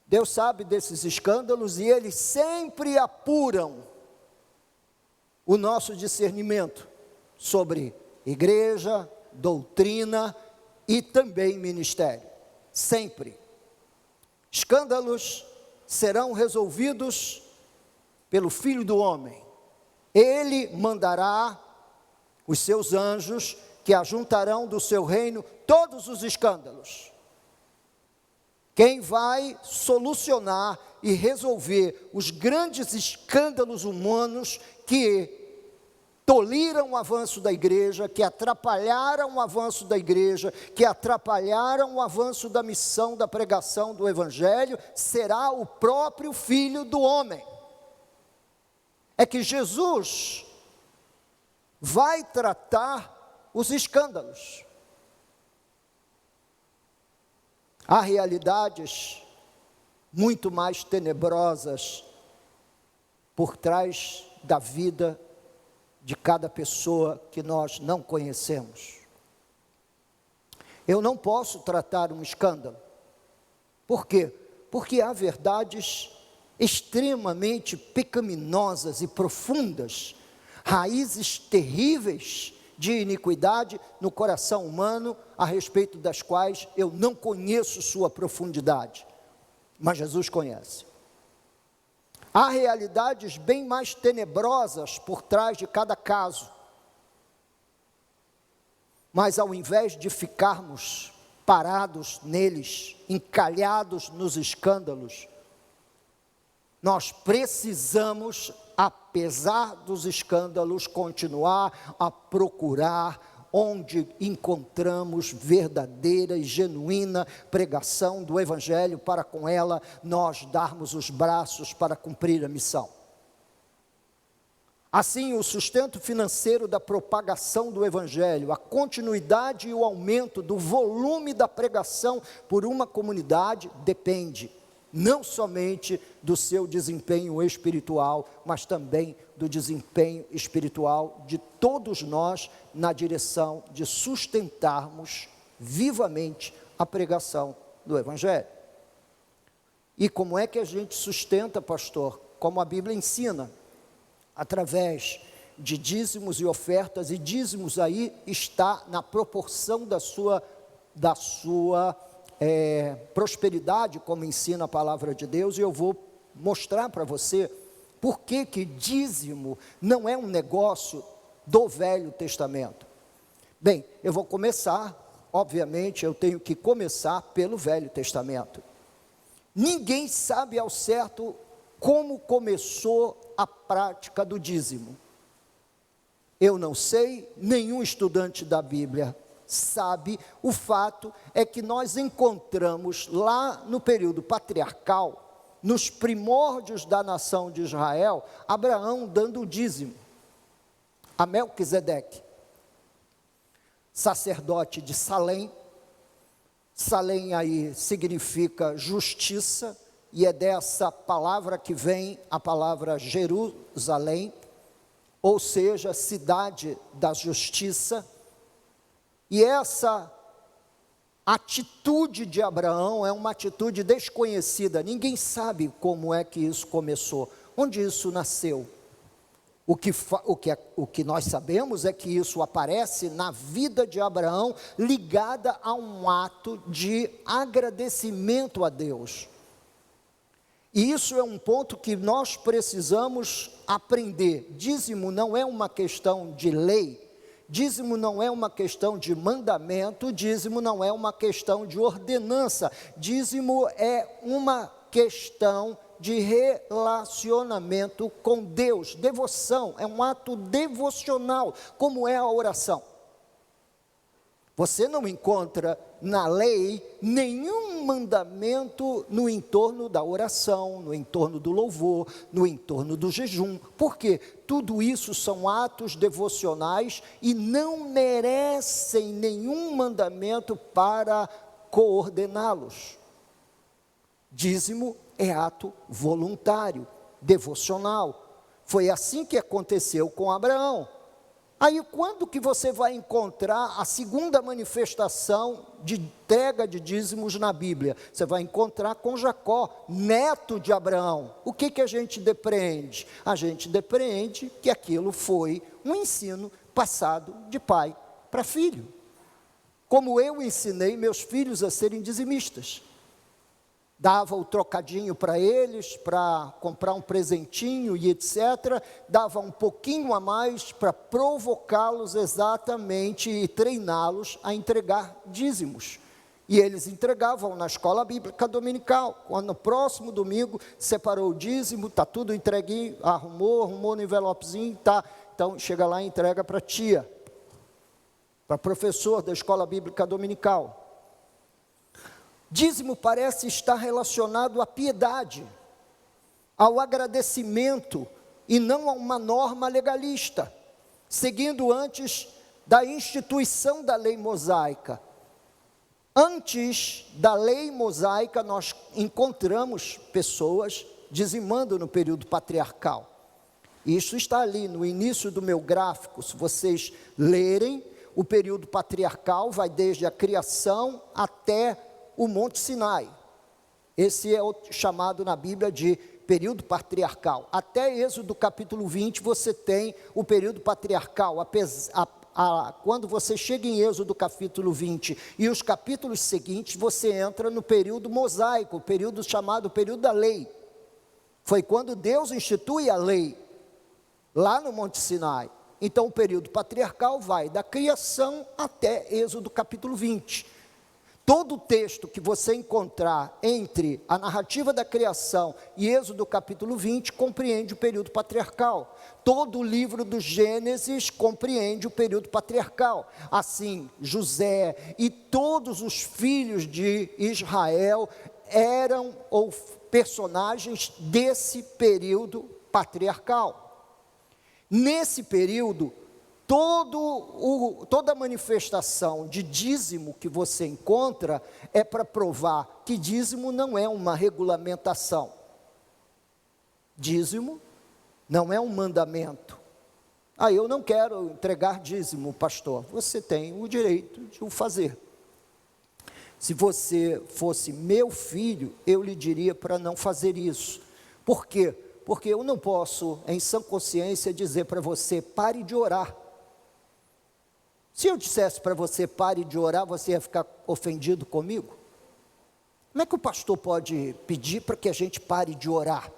Deus sabe desses escândalos e eles sempre apuram o nosso discernimento sobre igreja, doutrina e também ministério. Sempre. Escândalos serão resolvidos pelo Filho do Homem. Ele mandará os seus anjos que ajuntarão do seu reino todos os escândalos. Quem vai solucionar e resolver os grandes escândalos humanos que tolhiram o avanço da igreja, que atrapalharam o avanço da igreja, que atrapalharam o avanço da missão, da pregação do Evangelho, será o próprio Filho do Homem. É que Jesus vai tratar os escândalos. Há realidades muito mais tenebrosas por trás da vida de cada pessoa que nós não conhecemos. Eu não posso tratar um escândalo. Por quê? Porque há verdades extremamente pecaminosas e profundas, raízes terríveis de iniquidade no coração humano, a respeito das quais eu não conheço sua profundidade, mas Jesus conhece. Há realidades bem mais tenebrosas por trás de cada caso, mas ao invés de ficarmos parados neles, encalhados nos escândalos, nós precisamos, apesar dos escândalos, continuar a procurar onde encontramos verdadeira e genuína pregação do Evangelho, para com ela nós darmos os braços para cumprir a missão. Assim, o sustento financeiro da propagação do Evangelho, a continuidade e o aumento do volume da pregação por uma comunidade depende não somente do seu desempenho espiritual, mas também do desempenho espiritual de todos nós na direção de sustentarmos vivamente a pregação do Evangelho. E como é que a gente sustenta, pastor? Como a Bíblia ensina, através de dízimos e ofertas, e dízimos aí está na proporção da sua prosperidade, como ensina a palavra de Deus, e eu vou mostrar para você por que dízimo não é um negócio do Velho Testamento. Bem, eu vou começar, obviamente, eu tenho que começar pelo Velho Testamento. Ninguém sabe ao certo como começou a prática do dízimo. Eu não sei, nenhum estudante da Bíblia sabe. O fato é que nós encontramos lá no período patriarcal, nos primórdios da nação de Israel, Abraão dando o dízimo a Melquisedeque, sacerdote de Salém. Salém aí significa justiça, e é dessa palavra que vem a palavra Jerusalém, ou seja, cidade da justiça. E essa atitude de Abraão é uma atitude desconhecida, ninguém sabe como é que isso começou, onde isso nasceu. O que nós sabemos é que isso aparece na vida de Abraão, ligada a um ato de agradecimento a Deus. E isso é um ponto que nós precisamos aprender. Dízimo não é uma questão de lei, dízimo não é uma questão de mandamento, dízimo não é uma questão de ordenança, dízimo é uma questão de relacionamento com Deus, devoção, é um ato devocional, como é a oração. Você não encontra na lei nenhum mandamento no entorno da oração, no entorno do louvor, no entorno do jejum. Por quê? Tudo isso são atos devocionais e não merecem nenhum mandamento para coordená-los. Dízimo é ato voluntário, devocional. Foi assim que aconteceu com Abraão. Aí quando que você vai encontrar a segunda manifestação de entrega de dízimos na Bíblia? Você vai encontrar com Jacó, neto de Abraão. O que a gente depreende? A gente depreende que aquilo foi um ensino passado de pai para filho. Como eu ensinei meus filhos a serem dizimistas. Dava o trocadinho para eles, para comprar um presentinho e etc. Dava um pouquinho a mais para provocá-los exatamente e treiná-los a entregar dízimos. E eles entregavam na escola bíblica dominical. Quando no próximo domingo separou o dízimo, está tudo entregue, arrumou no envelopezinho, tá. Então chega lá e entrega para a tia, para professor da escola bíblica dominical. Dízimo parece estar relacionado à piedade, ao agradecimento e não a uma norma legalista, seguindo antes da instituição da lei mosaica. Antes da lei mosaica, nós encontramos pessoas dizimando no período patriarcal. Isso está ali no início do meu gráfico. Se vocês lerem, o período patriarcal vai desde a criação até o Monte Sinai. Esse é o chamado na Bíblia de período patriarcal. Até Êxodo capítulo 20 você tem o período patriarcal. Quando você chega em Êxodo capítulo 20 e os capítulos seguintes, você entra no período mosaico, o período chamado período da lei. Foi quando Deus institui a lei, lá no Monte Sinai. Então o período patriarcal vai da criação até Êxodo capítulo 20. Todo o texto que você encontrar entre a narrativa da criação e Êxodo capítulo 20 compreende o período patriarcal. Todo o livro do Gênesis compreende o período patriarcal. Assim, José e todos os filhos de Israel eram ou personagens desse período patriarcal. Nesse período, toda manifestação de dízimo que você encontra é para provar que dízimo não é uma regulamentação. Dízimo não é um mandamento. Eu não quero entregar dízimo, pastor. Você tem o direito de o fazer. Se você fosse meu filho, eu lhe diria para não fazer isso. Por quê? Porque eu não posso, em sã consciência, dizer para você, pare de orar. Se eu dissesse para você, pare de orar, você ia ficar ofendido comigo? Como é que o pastor pode pedir para que a gente pare de orar?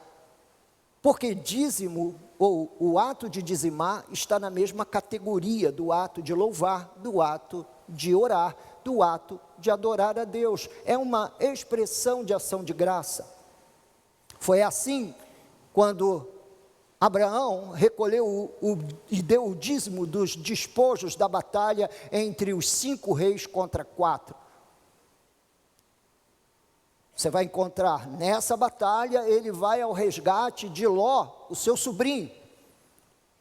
Porque dízimo, ou o ato de dizimar, está na mesma categoria do ato de louvar, do ato de orar, do ato de adorar a Deus. É uma expressão de ação de graça. Foi assim quando Abraão recolheu e deu o dízimo dos despojos da batalha entre os 5 reis contra 4. Você vai encontrar nessa batalha, ele vai ao resgate de Ló, o seu sobrinho,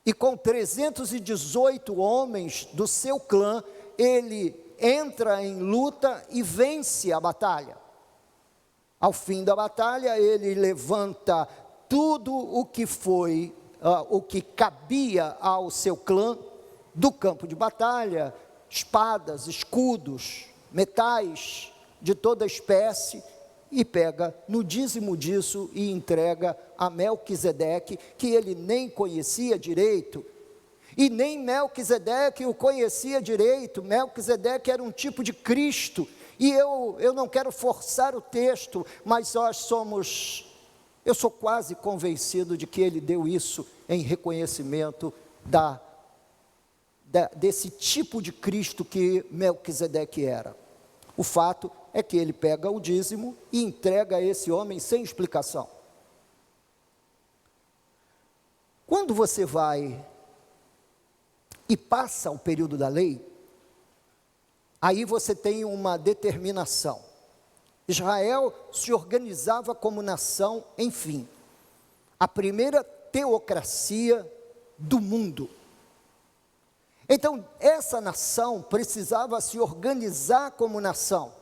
e com 318 homens do seu clã, ele entra em luta e vence a batalha. Ao fim da batalha, ele levanta tudo o que foi, o que cabia ao seu clã, do campo de batalha, espadas, escudos, metais de toda espécie, e pega no dízimo disso e entrega a Melquisedeque, que ele nem conhecia direito, e nem Melquisedeque o conhecia direito. Melquisedeque era um tipo de Cristo, e eu não quero forçar o texto, mas eu sou quase convencido de que ele deu isso em reconhecimento desse tipo de Cristo que Melquisedeque era. O fato é que ele pega o dízimo e entrega a esse homem sem explicação. Quando você vai e passa o período da lei, aí você tem uma determinação. Israel se organizava como nação, enfim, a primeira teocracia do mundo. Então, essa nação precisava se organizar como nação.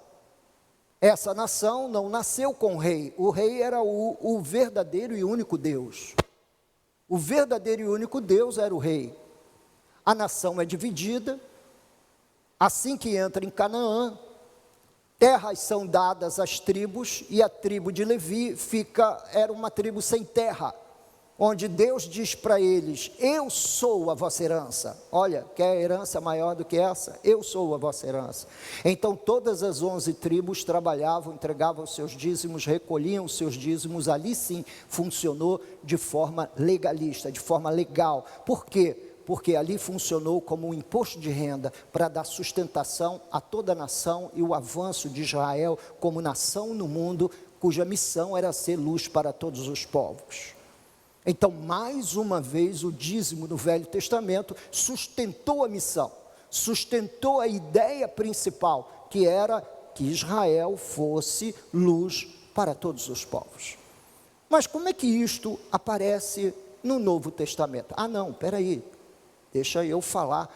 Essa nação não nasceu com rei. O rei era o verdadeiro e único Deus. O verdadeiro e único Deus era o rei. A nação é dividida. Assim que entra em Canaã, terras são dadas às tribos, e a tribo de Levi era uma tribo sem terra, onde Deus diz para eles: eu sou a vossa herança. Olha, quer herança maior do que essa? Eu sou a vossa herança. Então todas as 11 tribos trabalhavam, entregavam os seus dízimos, recolhiam os seus dízimos. Ali sim funcionou de forma legalista, de forma legal. Por quê? Porque ali funcionou como um imposto de renda para dar sustentação a toda a nação e o avanço de Israel como nação no mundo, cuja missão era ser luz para todos os povos. Então, mais uma vez, o dízimo no Velho Testamento sustentou a missão, sustentou a ideia principal, que era que Israel fosse luz para todos os povos. Mas como é que isto aparece no Novo Testamento? Não, espera aí. Deixa eu falar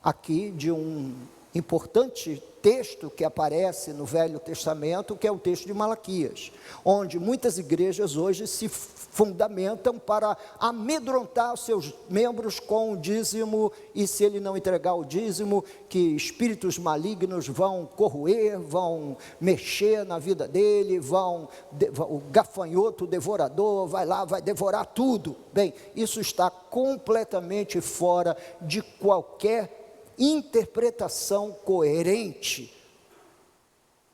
aqui de um importante texto que aparece no Velho Testamento, que é o texto de Malaquias, onde muitas igrejas hoje se fundamentam para amedrontar os seus membros com o dízimo, e se ele não entregar o dízimo, que espíritos malignos vão corroer, vão mexer na vida dele, o gafanhoto devorador vai lá, vai devorar tudo. Bem, isso está completamente fora de qualquer interpretação coerente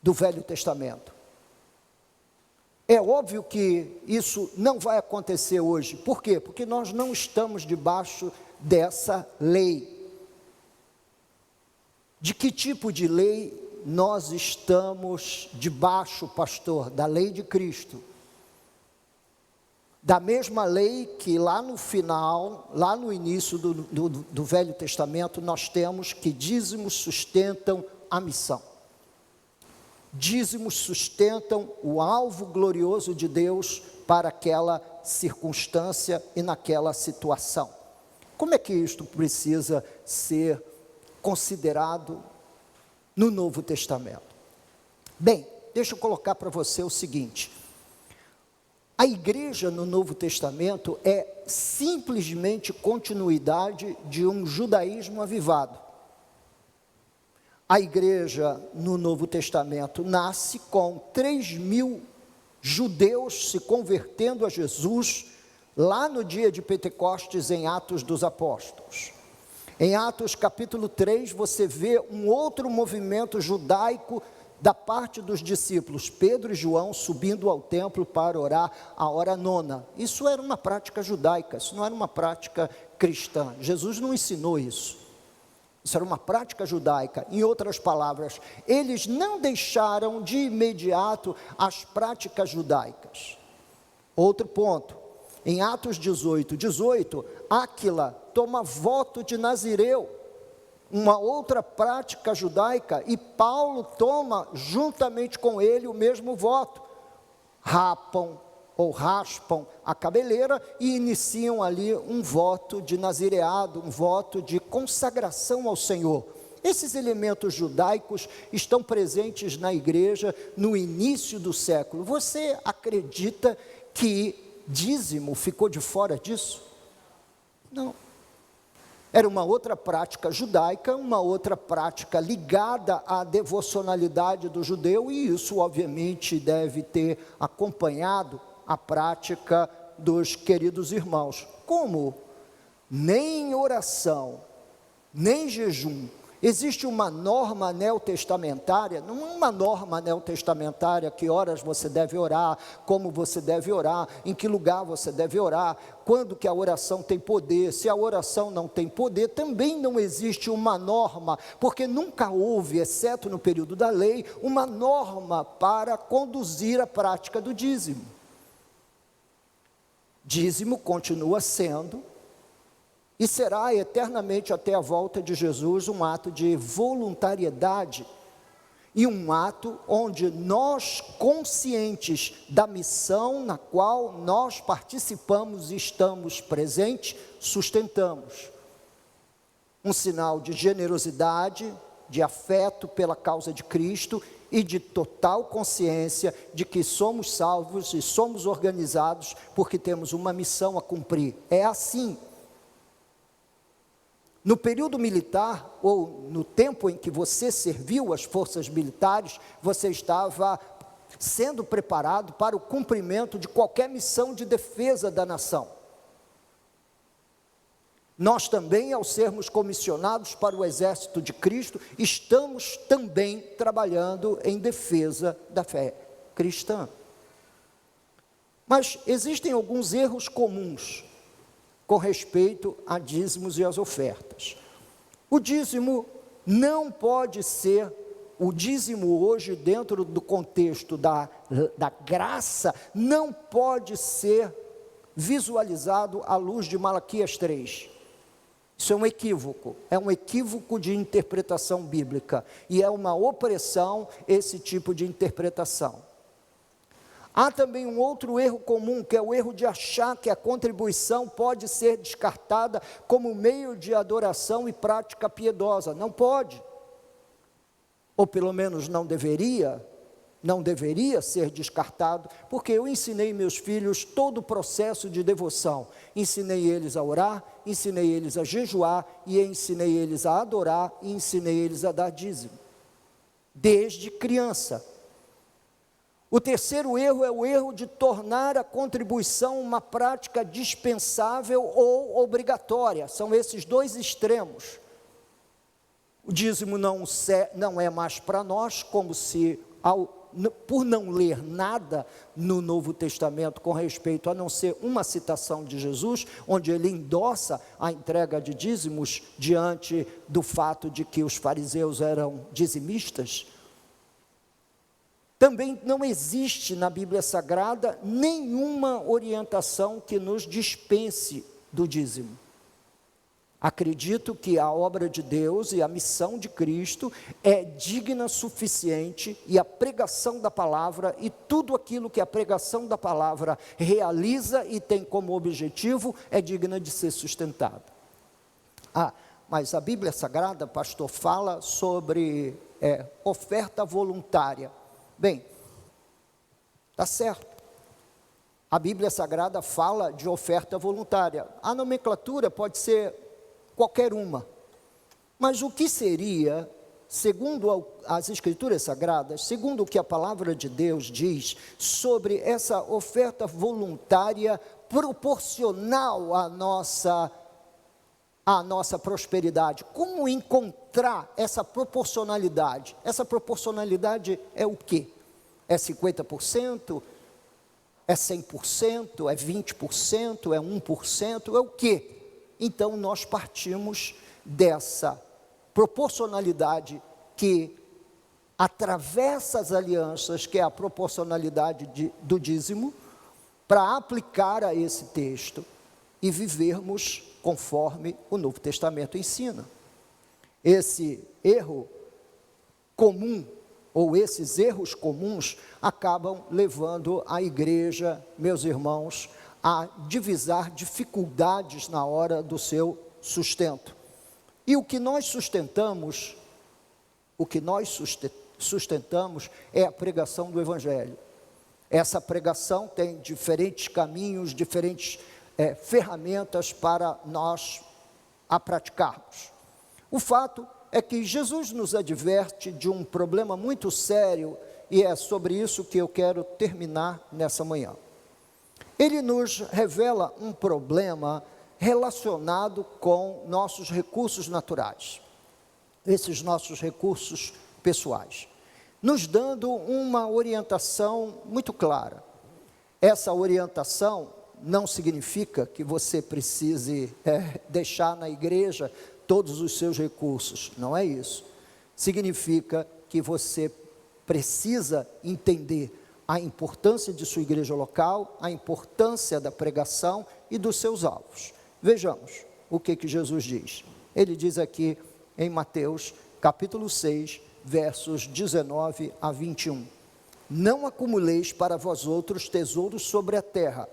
do Velho Testamento. É óbvio que isso não vai acontecer hoje. Por quê? Porque nós não estamos debaixo dessa lei. De que tipo de lei nós estamos debaixo, pastor? Da lei de Cristo. Da mesma lei que lá no final, lá no início do Velho Testamento, nós temos que dízimos sustentam a missão. Dízimos sustentam o alvo glorioso de Deus para aquela circunstância e naquela situação. Como é que isto precisa ser considerado no Novo Testamento? Bem, deixa eu colocar para você o seguinte: a igreja no Novo Testamento é simplesmente continuidade de um judaísmo avivado. A igreja no Novo Testamento nasce com 3.000 judeus se convertendo a Jesus, lá no dia de Pentecostes, em Atos dos Apóstolos. Em Atos capítulo 3, você vê um outro movimento judaico da parte dos discípulos, Pedro e João subindo ao templo para orar a hora nona. Isso era uma prática judaica, isso não era uma prática cristã. Jesus não ensinou isso. Isso era uma prática judaica. Em outras palavras, eles não deixaram de imediato as práticas judaicas. Outro ponto, em Atos 18, Áquila toma voto de Nazireu, uma outra prática judaica, e Paulo toma juntamente com ele o mesmo voto. Rapam ou raspam a cabeleira e iniciam ali um voto de nazireado, um voto de consagração ao Senhor. Esses elementos judaicos estão presentes na igreja no início do século. Você acredita que dízimo ficou de fora disso? Não. Era uma outra prática judaica, uma outra prática ligada à devocionalidade do judeu, e isso obviamente deve ter acompanhado a prática dos queridos irmãos. Como nem oração, nem jejum Existe uma norma neotestamentária, não é uma norma neotestamentária que horas você deve orar, como você deve orar, em que lugar você deve orar, quando que a oração tem poder, se a oração não tem poder, também não existe uma norma, porque nunca houve, exceto no período da lei, uma norma para conduzir a prática do dízimo. Dízimo continua sendo e será eternamente até a volta de Jesus um ato de voluntariedade e um ato onde nós, conscientes da missão na qual nós participamos e estamos presentes, sustentamos. Um sinal de generosidade, de afeto pela causa de Cristo e de total consciência de que somos salvos e somos organizados porque temos uma missão a cumprir. É assim. No período militar, ou no tempo em que você serviu as forças militares, você estava sendo preparado para o cumprimento de qualquer missão de defesa da nação. Nós também, ao sermos comissionados para o exército de Cristo, estamos também trabalhando em defesa da fé cristã. Mas existem alguns erros comuns com respeito a dízimos e as ofertas. O dízimo não pode ser, o dízimo hoje dentro do contexto da graça, não pode ser visualizado à luz de Malaquias 3. Isso é um equívoco de interpretação bíblica, e é uma opressão esse tipo de interpretação. Há também um outro erro comum, que é o erro de achar que a contribuição pode ser descartada como meio de adoração e prática piedosa. Não pode, ou pelo menos não deveria ser descartado, porque eu ensinei meus filhos todo o processo de devoção, ensinei eles a orar, ensinei eles a jejuar, e ensinei eles a adorar, e ensinei eles a dar dízimo, desde criança. O terceiro erro é o erro de tornar a contribuição uma prática dispensável ou obrigatória. São esses dois extremos. O dízimo não é mais para nós, como se, por não ler nada no Novo Testamento com respeito a não ser uma citação de Jesus, onde ele endossa a entrega de dízimos diante do fato de que os fariseus eram dizimistas. Também não existe na Bíblia Sagrada nenhuma orientação que nos dispense do dízimo. Acredito que a obra de Deus e a missão de Cristo é digna, suficiente, e a pregação da palavra e tudo aquilo que a pregação da palavra realiza e tem como objetivo é digna de ser sustentada. Mas a Bíblia Sagrada, pastor, fala sobre oferta voluntária. Bem, está certo. A Bíblia Sagrada fala de oferta voluntária. A nomenclatura pode ser qualquer uma. Mas o que seria, segundo as Escrituras Sagradas, segundo o que a palavra de Deus diz sobre essa oferta voluntária proporcional à nossa prosperidade? Como encontrar essa proporcionalidade? Essa proporcionalidade é o quê? É 50%? É 100%? É 20%? É 1%? É o quê? Então nós partimos dessa proporcionalidade que atravessa as alianças, que é a proporcionalidade do dízimo, para aplicar a esse texto e vivermos conforme o Novo Testamento ensina. Esse erro comum, ou esses erros comuns, acabam levando a igreja, meus irmãos, a divisar dificuldades na hora do seu sustento. E o que nós sustentamos é a pregação do Evangelho. Essa pregação tem diferentes caminhos, diferentes ferramentas para nós a praticarmos. O fato é que Jesus nos adverte de um problema muito sério, e é sobre isso que eu quero terminar nessa manhã. Ele nos revela um problema relacionado com nossos recursos naturais. esses nossos recursos pessoais, nos dando uma orientação muito clara. Essa orientação não significa que você precise deixar na igreja todos os seus recursos, não é isso. Significa que você precisa entender a importância de sua igreja local, a importância da pregação e dos seus alvos. Vejamos o que Jesus diz. Ele diz aqui em Mateus, capítulo 6, versos 19 a 21. Não acumuleis para vós outros tesouros sobre a terra.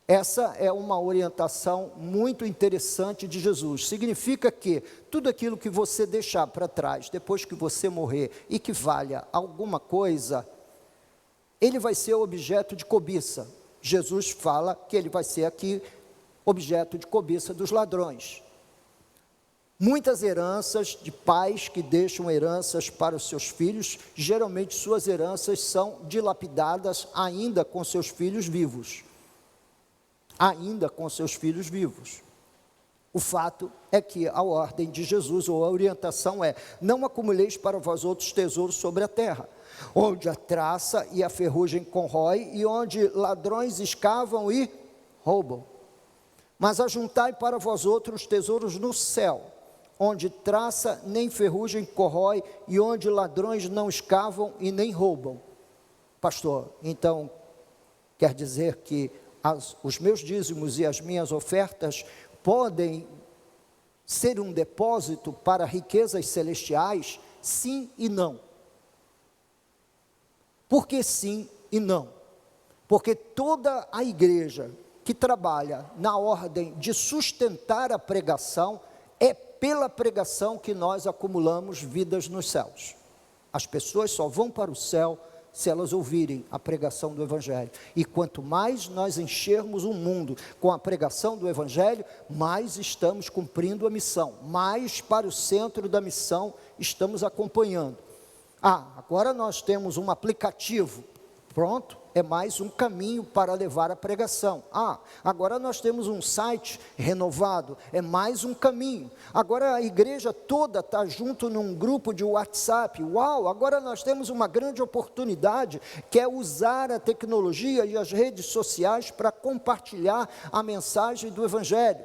Essa é uma orientação muito interessante de Jesus. Significa que tudo aquilo que você deixar para trás, depois que você morrer, e que valha alguma coisa, ele vai ser objeto de cobiça. Jesus fala que ele vai ser aqui objeto de cobiça dos ladrões. Muitas heranças de pais que deixam heranças para os seus filhos, geralmente suas heranças são dilapidadas ainda com seus filhos vivos. Ainda com seus filhos vivos. O fato é que a ordem de Jesus, ou a orientação é: não acumuleis para vós outros tesouros sobre a terra, onde a traça e a ferrugem corrói, e onde ladrões escavam e roubam. Mas ajuntai para vós outros tesouros no céu, onde traça nem ferrugem corrói, e onde ladrões não escavam e nem roubam. Pastor, então, quer dizer que os meus dízimos e as minhas ofertas podem ser um depósito para riquezas celestiais? Sim e não. Por que sim e não? Porque toda a igreja que trabalha na ordem de sustentar a pregação, é pela pregação que nós acumulamos vidas nos céus. As pessoas só vão para o céu se elas ouvirem a pregação do Evangelho. E quanto mais nós enchermos o mundo com a pregação do Evangelho, mais estamos cumprindo a missão, mais para o centro da missão estamos acompanhando. Agora nós temos um aplicativo, pronto, é mais um caminho para levar a pregação. Agora nós temos um site renovado, é mais um caminho. Agora a igreja toda está junto num grupo de WhatsApp. Uau, agora nós temos uma grande oportunidade, que é usar a tecnologia e as redes sociais para compartilhar a mensagem do Evangelho.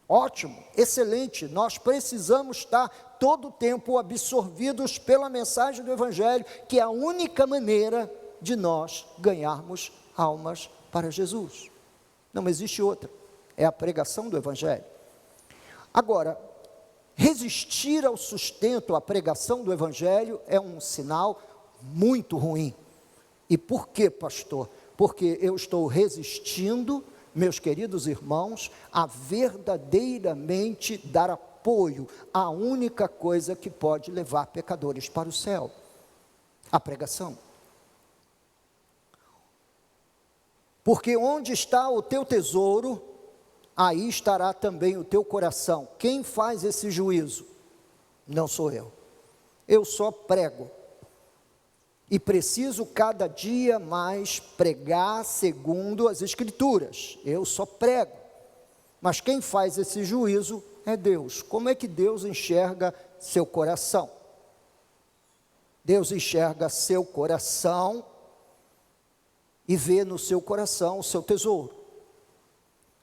Ótimo, excelente, nós precisamos estar todo o tempo absorvidos pela mensagem do Evangelho, que é a única maneira de nós ganharmos almas para Jesus. Não existe outra, é a pregação do Evangelho. Agora, resistir ao sustento, à pregação do Evangelho é um sinal muito ruim. E por quê, pastor? Porque eu estou resistindo, meus queridos irmãos, a verdadeiramente dar apoio à única coisa que pode levar pecadores para o céu: a pregação. Porque onde está o teu tesouro, aí estará também o teu coração. Quem faz esse juízo? Não sou eu. Eu só prego. E preciso cada dia mais pregar segundo as Escrituras. Eu só prego. Mas quem faz esse juízo é Deus. Como é que Deus enxerga seu coração? Deus enxerga seu coração e vê no seu coração o seu tesouro.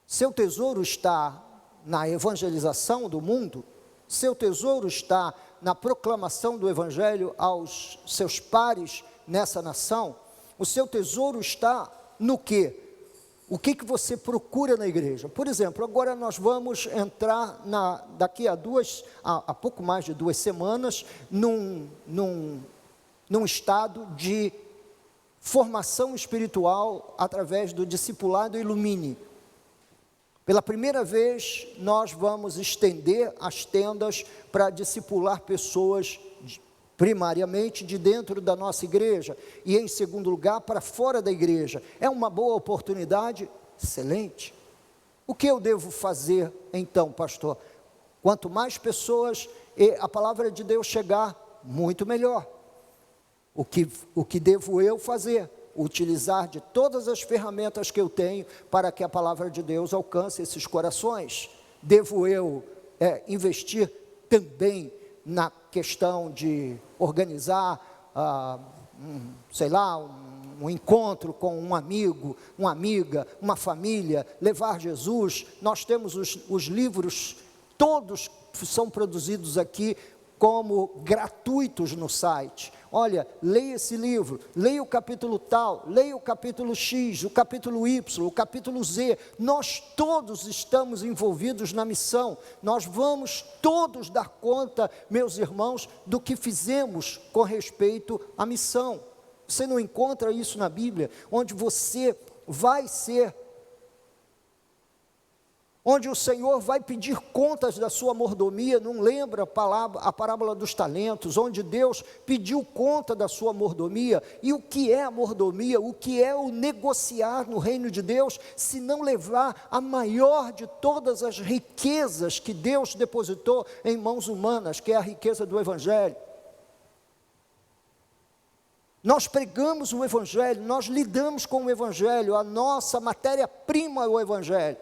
Seu tesouro está na evangelização do mundo? Seu tesouro está na proclamação do Evangelho aos seus pares nessa nação? O seu tesouro está no quê? O que você procura na igreja? Por exemplo, agora nós vamos entrar daqui a pouco mais de 2 semanas, num estado de formação espiritual através do discipulado Ilumine. Pela primeira vez, nós vamos estender as tendas para discipular pessoas, primariamente de dentro da nossa igreja, e em segundo lugar, para fora da igreja. É uma boa oportunidade? Excelente. O que eu devo fazer então, pastor? Quanto mais pessoas a palavra de Deus chegar, muito melhor. O que devo eu fazer? Utilizar de todas as ferramentas que eu tenho para que a palavra de Deus alcance esses corações. Devo eu investir também na questão de organizar, sei lá, um encontro com um amigo, uma amiga, uma família, levar Jesus. Nós temos os livros, todos são produzidos aqui como gratuitos no site. Olha, leia esse livro, leia o capítulo tal, leia o capítulo X, o capítulo Y, o capítulo Z. Nós todos estamos envolvidos na missão. Nós vamos todos dar conta, meus irmãos, do que fizemos com respeito à missão. Você não encontra isso na Bíblia, onde você vai ser, onde o Senhor vai pedir contas da sua mordomia. Não lembra a parábola dos talentos, onde Deus pediu conta da sua mordomia? E o que é a mordomia? O que é o negociar no reino de Deus, se não levar a maior de todas as riquezas que Deus depositou em mãos humanas, que é a riqueza do Evangelho? Nós pregamos o Evangelho, nós lidamos com o Evangelho, a nossa matéria-prima é o Evangelho.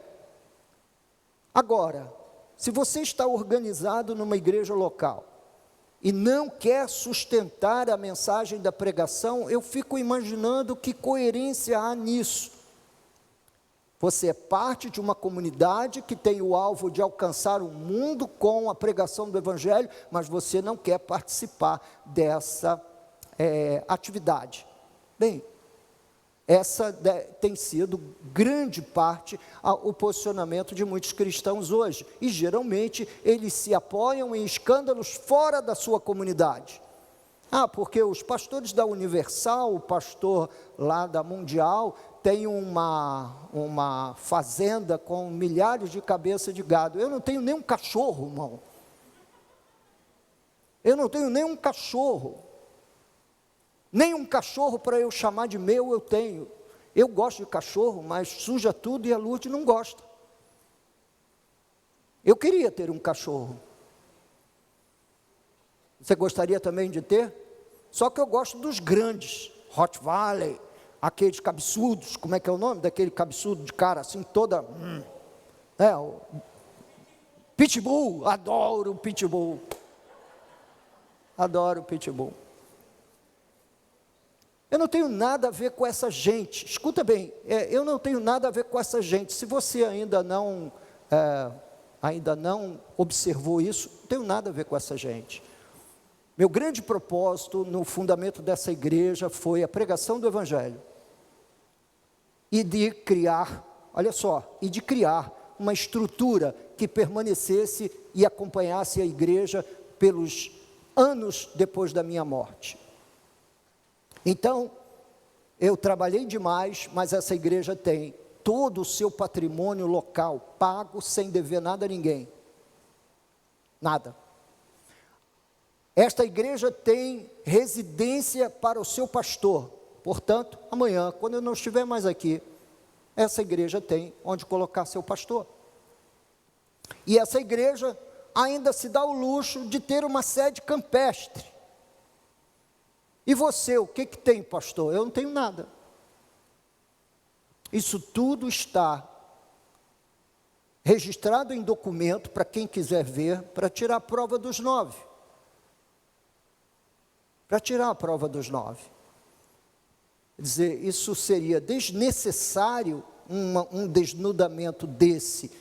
Agora, se você está organizado numa igreja local e não quer sustentar a mensagem da pregação, eu fico imaginando que coerência há nisso. Você é parte de uma comunidade que tem o alvo de alcançar o mundo com a pregação do Evangelho, mas você não quer participar dessa atividade. Bem, essa tem sido grande parte o posicionamento de muitos cristãos hoje, e geralmente eles se apoiam em escândalos fora da sua comunidade. Porque os pastores da Universal, o pastor lá da Mundial, tem uma fazenda com milhares de cabeças de gado. Eu não tenho nem um cachorro, irmão. Eu não tenho nem um cachorro. Nem um cachorro para eu chamar de meu eu tenho. Eu gosto de cachorro, mas suja tudo e a Lourdes não gosta. Eu queria ter um cachorro. Você gostaria também de ter? Só que eu gosto dos grandes, Rottweiler, aqueles cabeçudos, como é que é o nome daquele cabeçudo de cara assim toda... o Pitbull, adoro o Pitbull. Adoro o Pitbull. Eu não tenho nada a ver com essa gente. Escuta bem, eu não tenho nada a ver com essa gente. Se você ainda não observou isso, não tenho nada a ver com essa gente. Meu grande propósito no fundamento dessa igreja foi a pregação do Evangelho. E de criar, olha só, uma estrutura que permanecesse e acompanhasse a igreja pelos anos depois da minha morte. Então, eu trabalhei demais, mas essa igreja tem todo o seu patrimônio local pago sem dever nada a ninguém. Nada. Esta igreja tem residência para o seu pastor. Portanto, amanhã, quando eu não estiver mais aqui, essa igreja tem onde colocar seu pastor. E essa igreja ainda se dá o luxo de ter uma sede campestre. E você, o que tem, pastor? Eu não tenho nada. Isso tudo está registrado em documento para quem quiser ver, para tirar a prova dos 9. Para tirar a prova dos 9. Quer dizer, isso seria desnecessário, um desnudamento desse,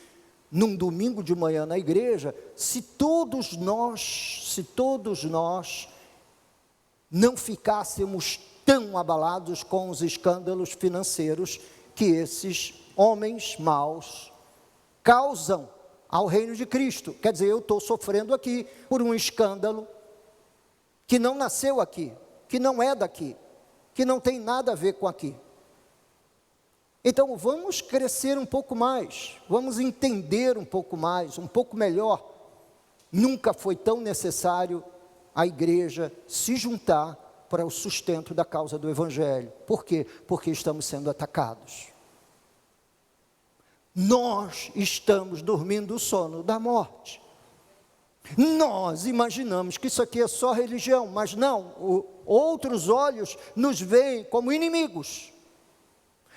num domingo de manhã na igreja, se todos nós não ficássemos tão abalados com os escândalos financeiros que esses homens maus causam ao reino de Cristo. Quer dizer, eu estou sofrendo aqui por um escândalo que não nasceu aqui, que não é daqui, que não tem nada a ver com aqui. Então, vamos crescer um pouco mais, vamos entender um pouco mais, um pouco melhor. Nunca foi tão necessário a igreja se juntar para o sustento da causa do Evangelho. Por quê? Porque estamos sendo atacados. Nós estamos dormindo o sono da morte. Nós imaginamos que isso aqui é só religião, mas não, outros olhos nos veem como inimigos.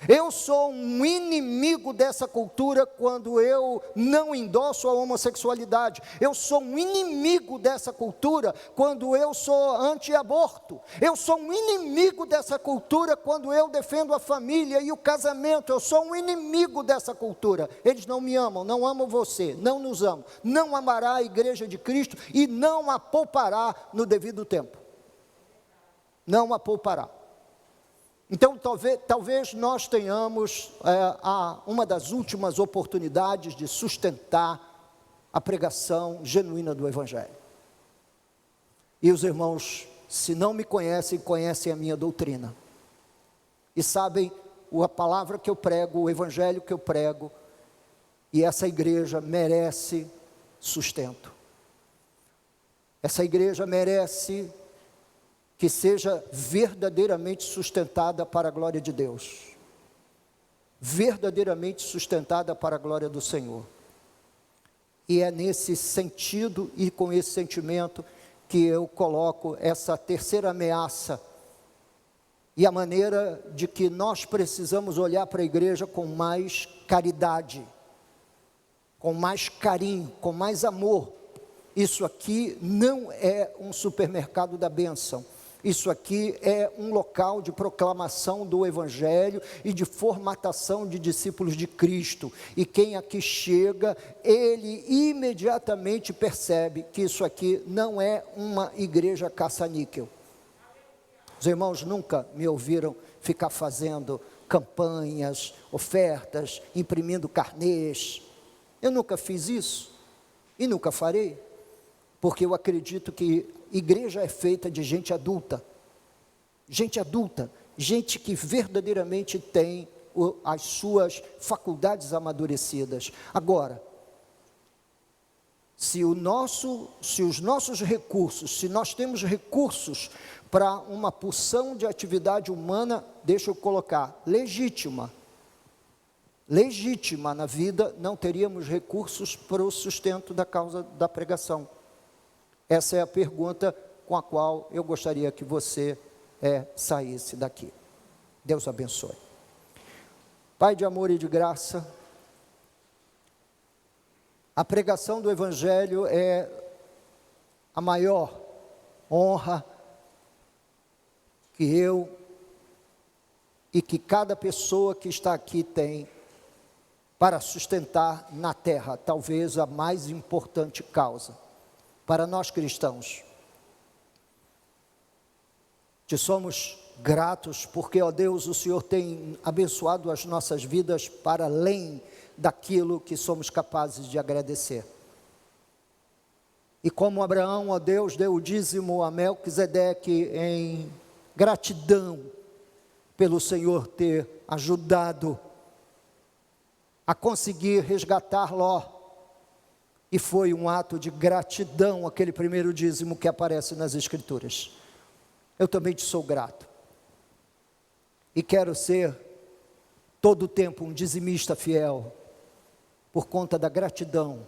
Eu sou um inimigo dessa cultura quando eu não endosso a homossexualidade. Eu sou um inimigo dessa cultura quando eu sou anti-aborto. Eu sou um inimigo dessa cultura quando eu defendo a família e o casamento. Eu sou um inimigo dessa cultura. Eles não me amam, não amam você, não nos amam. Não amará a igreja de Cristo e não a poupará no devido tempo. Não a poupará. Então, talvez nós tenhamos uma das últimas oportunidades de sustentar a pregação genuína do Evangelho. E os irmãos, se não me conhecem, conhecem a minha doutrina. E sabem a palavra que eu prego, o Evangelho que eu prego, e essa igreja merece sustento. Essa igreja merece que seja verdadeiramente sustentada para a glória de Deus, verdadeiramente sustentada para a glória do Senhor. E é nesse sentido e com esse sentimento que eu coloco essa terceira ameaça e a maneira de que nós precisamos olhar para a igreja com mais caridade, com mais carinho, com mais amor. Isso aqui não é um supermercado da bênção. Isso aqui é um local de proclamação do Evangelho e de formatação de discípulos de Cristo. E quem aqui chega, ele imediatamente percebe que isso aqui não é uma igreja caça-níquel. Os irmãos nunca me ouviram ficar fazendo campanhas, ofertas, imprimindo carnês. Eu nunca fiz isso e nunca farei, porque eu acredito que igreja é feita de gente adulta, gente que verdadeiramente tem as suas faculdades amadurecidas. Agora, se os nossos recursos, se nós temos recursos para uma porção de atividade humana, deixa eu colocar, legítima na vida, não teríamos recursos para o sustento da causa da pregação. Essa é a pergunta com a qual eu gostaria que você saísse daqui. Deus abençoe. Pai de amor e de graça, a pregação do Evangelho é a maior honra que eu e que cada pessoa que está aqui tem para sustentar na terra, talvez a mais importante causa. Para nós cristãos, te somos gratos porque, ó Deus, o Senhor tem abençoado as nossas vidas para além daquilo que somos capazes de agradecer. E como Abraão, ó Deus, deu o dízimo a Melquisedeque em gratidão pelo Senhor ter ajudado a conseguir resgatar Ló. E foi um ato de gratidão, aquele primeiro dízimo que aparece nas Escrituras. Eu também te sou grato. E quero ser, todo o tempo, um dizimista fiel, por conta da gratidão,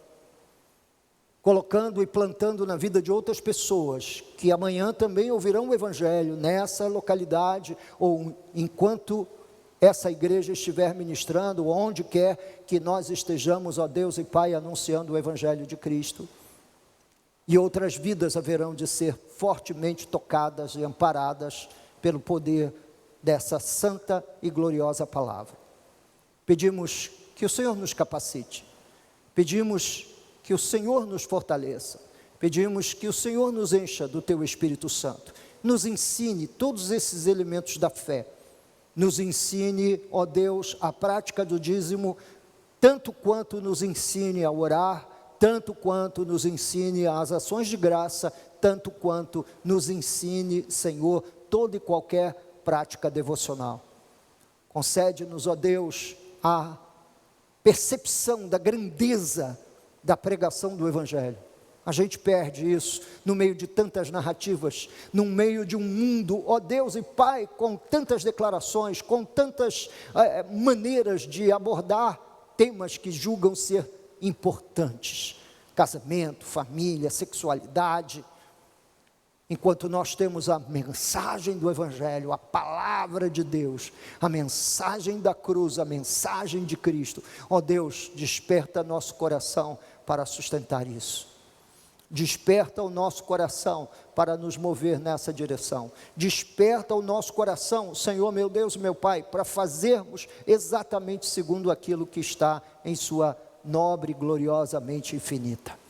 colocando e plantando na vida de outras pessoas, que amanhã também ouvirão o Evangelho, nessa localidade, ou enquanto essa igreja estiver ministrando, onde quer que nós estejamos, ó Deus e Pai, anunciando o Evangelho de Cristo, e outras vidas haverão de ser fortemente tocadas e amparadas pelo poder dessa santa e gloriosa palavra. Pedimos que o Senhor nos capacite, pedimos que o Senhor nos fortaleça, pedimos que o Senhor nos encha do Teu Espírito Santo, nos ensine todos esses elementos da fé, nos ensine, ó Deus, a prática do dízimo, tanto quanto nos ensine a orar, tanto quanto nos ensine as ações de graça, tanto quanto nos ensine, Senhor, toda e qualquer prática devocional. Concede-nos, ó Deus, a percepção da grandeza da pregação do Evangelho. A gente perde isso no meio de tantas narrativas, no meio de um mundo, ó Deus e Pai, com tantas declarações, com tantas maneiras de abordar temas que julgam ser importantes. Casamento, família, sexualidade. Enquanto nós temos a mensagem do Evangelho, a palavra de Deus, a mensagem da cruz, a mensagem de Cristo, ó Deus, desperta nosso coração para sustentar isso. Desperta o nosso coração para nos mover nessa direção. Desperta o nosso coração, Senhor meu Deus e meu Pai, para fazermos exatamente segundo aquilo que está em sua nobre e gloriosamente infinita.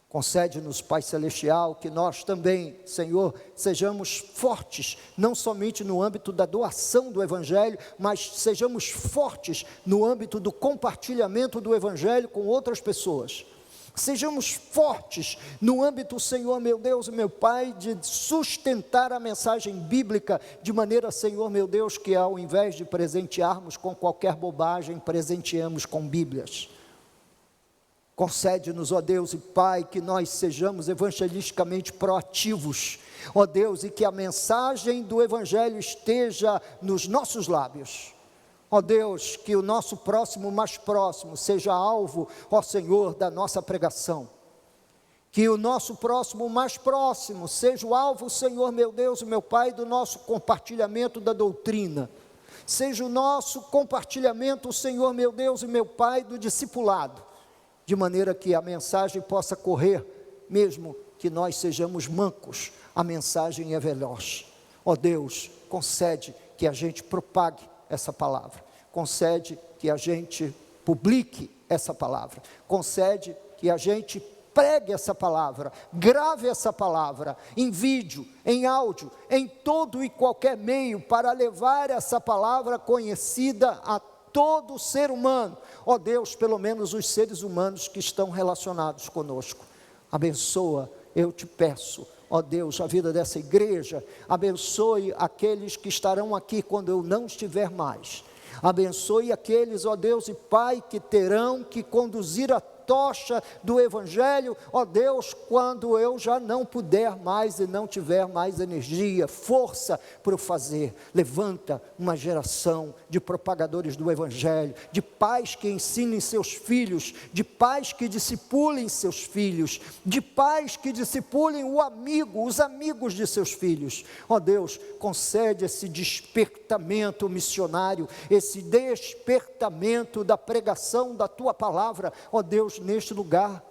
Concede-nos, Pai Celestial, que nós também, Senhor, sejamos fortes, não somente no âmbito da doação do Evangelho, mas sejamos fortes no âmbito do compartilhamento do Evangelho com outras pessoas. Sejamos fortes no âmbito, Senhor, meu Deus e meu Pai, de sustentar a mensagem bíblica, de maneira, Senhor, meu Deus, que ao invés de presentearmos com qualquer bobagem, presenteemos com Bíblias. Concede-nos, ó Deus e Pai, que nós sejamos evangelisticamente proativos, ó Deus, e que a mensagem do Evangelho esteja nos nossos lábios. Ó Deus, que o nosso próximo mais próximo seja alvo, ó Senhor, da nossa pregação. Que o nosso próximo mais próximo seja o alvo, Senhor, meu Deus e meu Pai, do nosso compartilhamento da doutrina. Seja o nosso compartilhamento, Senhor, meu Deus e meu Pai, do discipulado. De maneira que a mensagem possa correr, mesmo que nós sejamos mancos, a mensagem é veloz. Ó Deus, concede que a gente propague essa palavra, concede que a gente publique essa palavra, concede que a gente pregue essa palavra, grave essa palavra em vídeo, em áudio, em todo e qualquer meio, para levar essa palavra conhecida a todo ser humano, ó Deus, pelo menos os seres humanos que estão relacionados conosco. Abençoa, eu te peço, ó Deus, a vida dessa igreja, abençoe aqueles que estarão aqui quando eu não estiver mais, abençoe aqueles, ó Deus e Pai, que terão que conduzir a tocha do Evangelho, ó Deus, quando eu já não puder mais e não tiver mais energia, força para o fazer. Levanta uma geração de propagadores do Evangelho, de pais que ensinem seus filhos, de pais que discipulem seus filhos, de pais que discipulem os amigos de seus filhos. Ó Deus, concede esse despertamento missionário, esse despertamento da pregação da Tua palavra, ó Deus, neste lugar.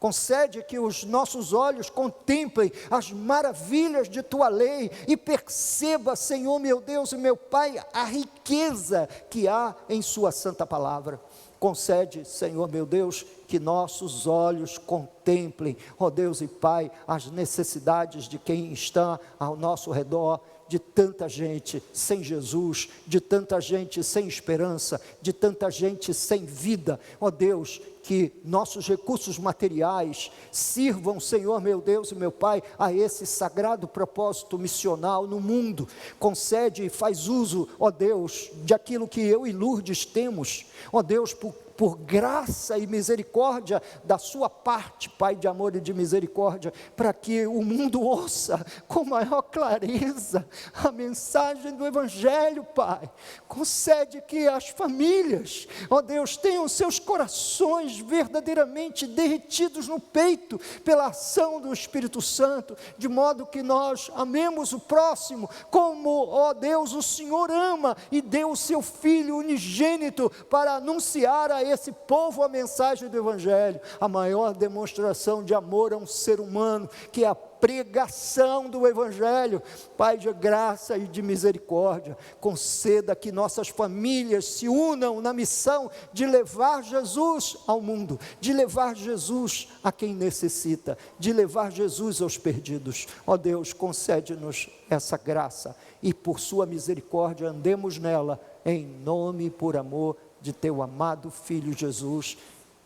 Concede que os nossos olhos contemplem as maravilhas de Tua lei e perceba, Senhor meu Deus e meu Pai, a riqueza que há em Sua santa palavra. Concede, Senhor meu Deus, que nossos olhos contemplem, ó Deus e Pai, as necessidades de quem está ao nosso redor, de tanta gente sem Jesus, de tanta gente sem esperança, de tanta gente sem vida. Ó Deus, que nossos recursos materiais sirvam, Senhor meu Deus e meu Pai, a esse sagrado propósito missional no mundo. Concede e faz uso, ó Deus, de aquilo que eu e Lourdes temos, ó Deus, por graça e misericórdia da sua parte, Pai de amor e de misericórdia, para que o mundo ouça com maior clareza a mensagem do Evangelho, Pai. Concede que as famílias, ó Deus, tenham seus corações verdadeiramente derretidos no peito pela ação do Espírito Santo, de modo que nós amemos o próximo como, ó Deus, o Senhor ama e deu o seu Filho unigênito para anunciar a esse povo a mensagem do Evangelho. A maior demonstração de amor a um ser humano, que é a pregação do Evangelho. Pai de graça e de misericórdia, conceda que nossas famílias se unam na missão de levar Jesus ao mundo, de levar Jesus a quem necessita, de levar Jesus aos perdidos. Ó Deus, concede-nos essa graça e por sua misericórdia andemos nela, em nome e por amor de teu amado Filho Jesus,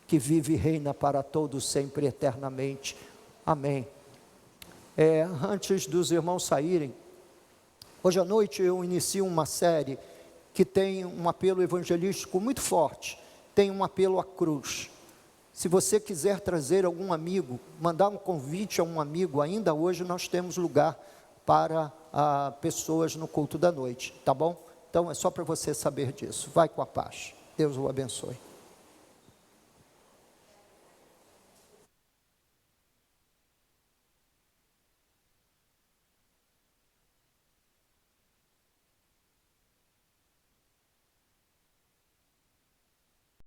que vive e reina para todos sempre eternamente. Amém. Antes dos irmãos saírem, hoje à noite eu inicio uma série que tem um apelo evangelístico muito forte, tem um apelo à cruz. Se você quiser trazer algum amigo, mandar um convite a um amigo, ainda hoje nós temos lugar para pessoas no culto da noite, tá bom? Então é só para você saber disso. Vai com a paz. Deus o abençoe.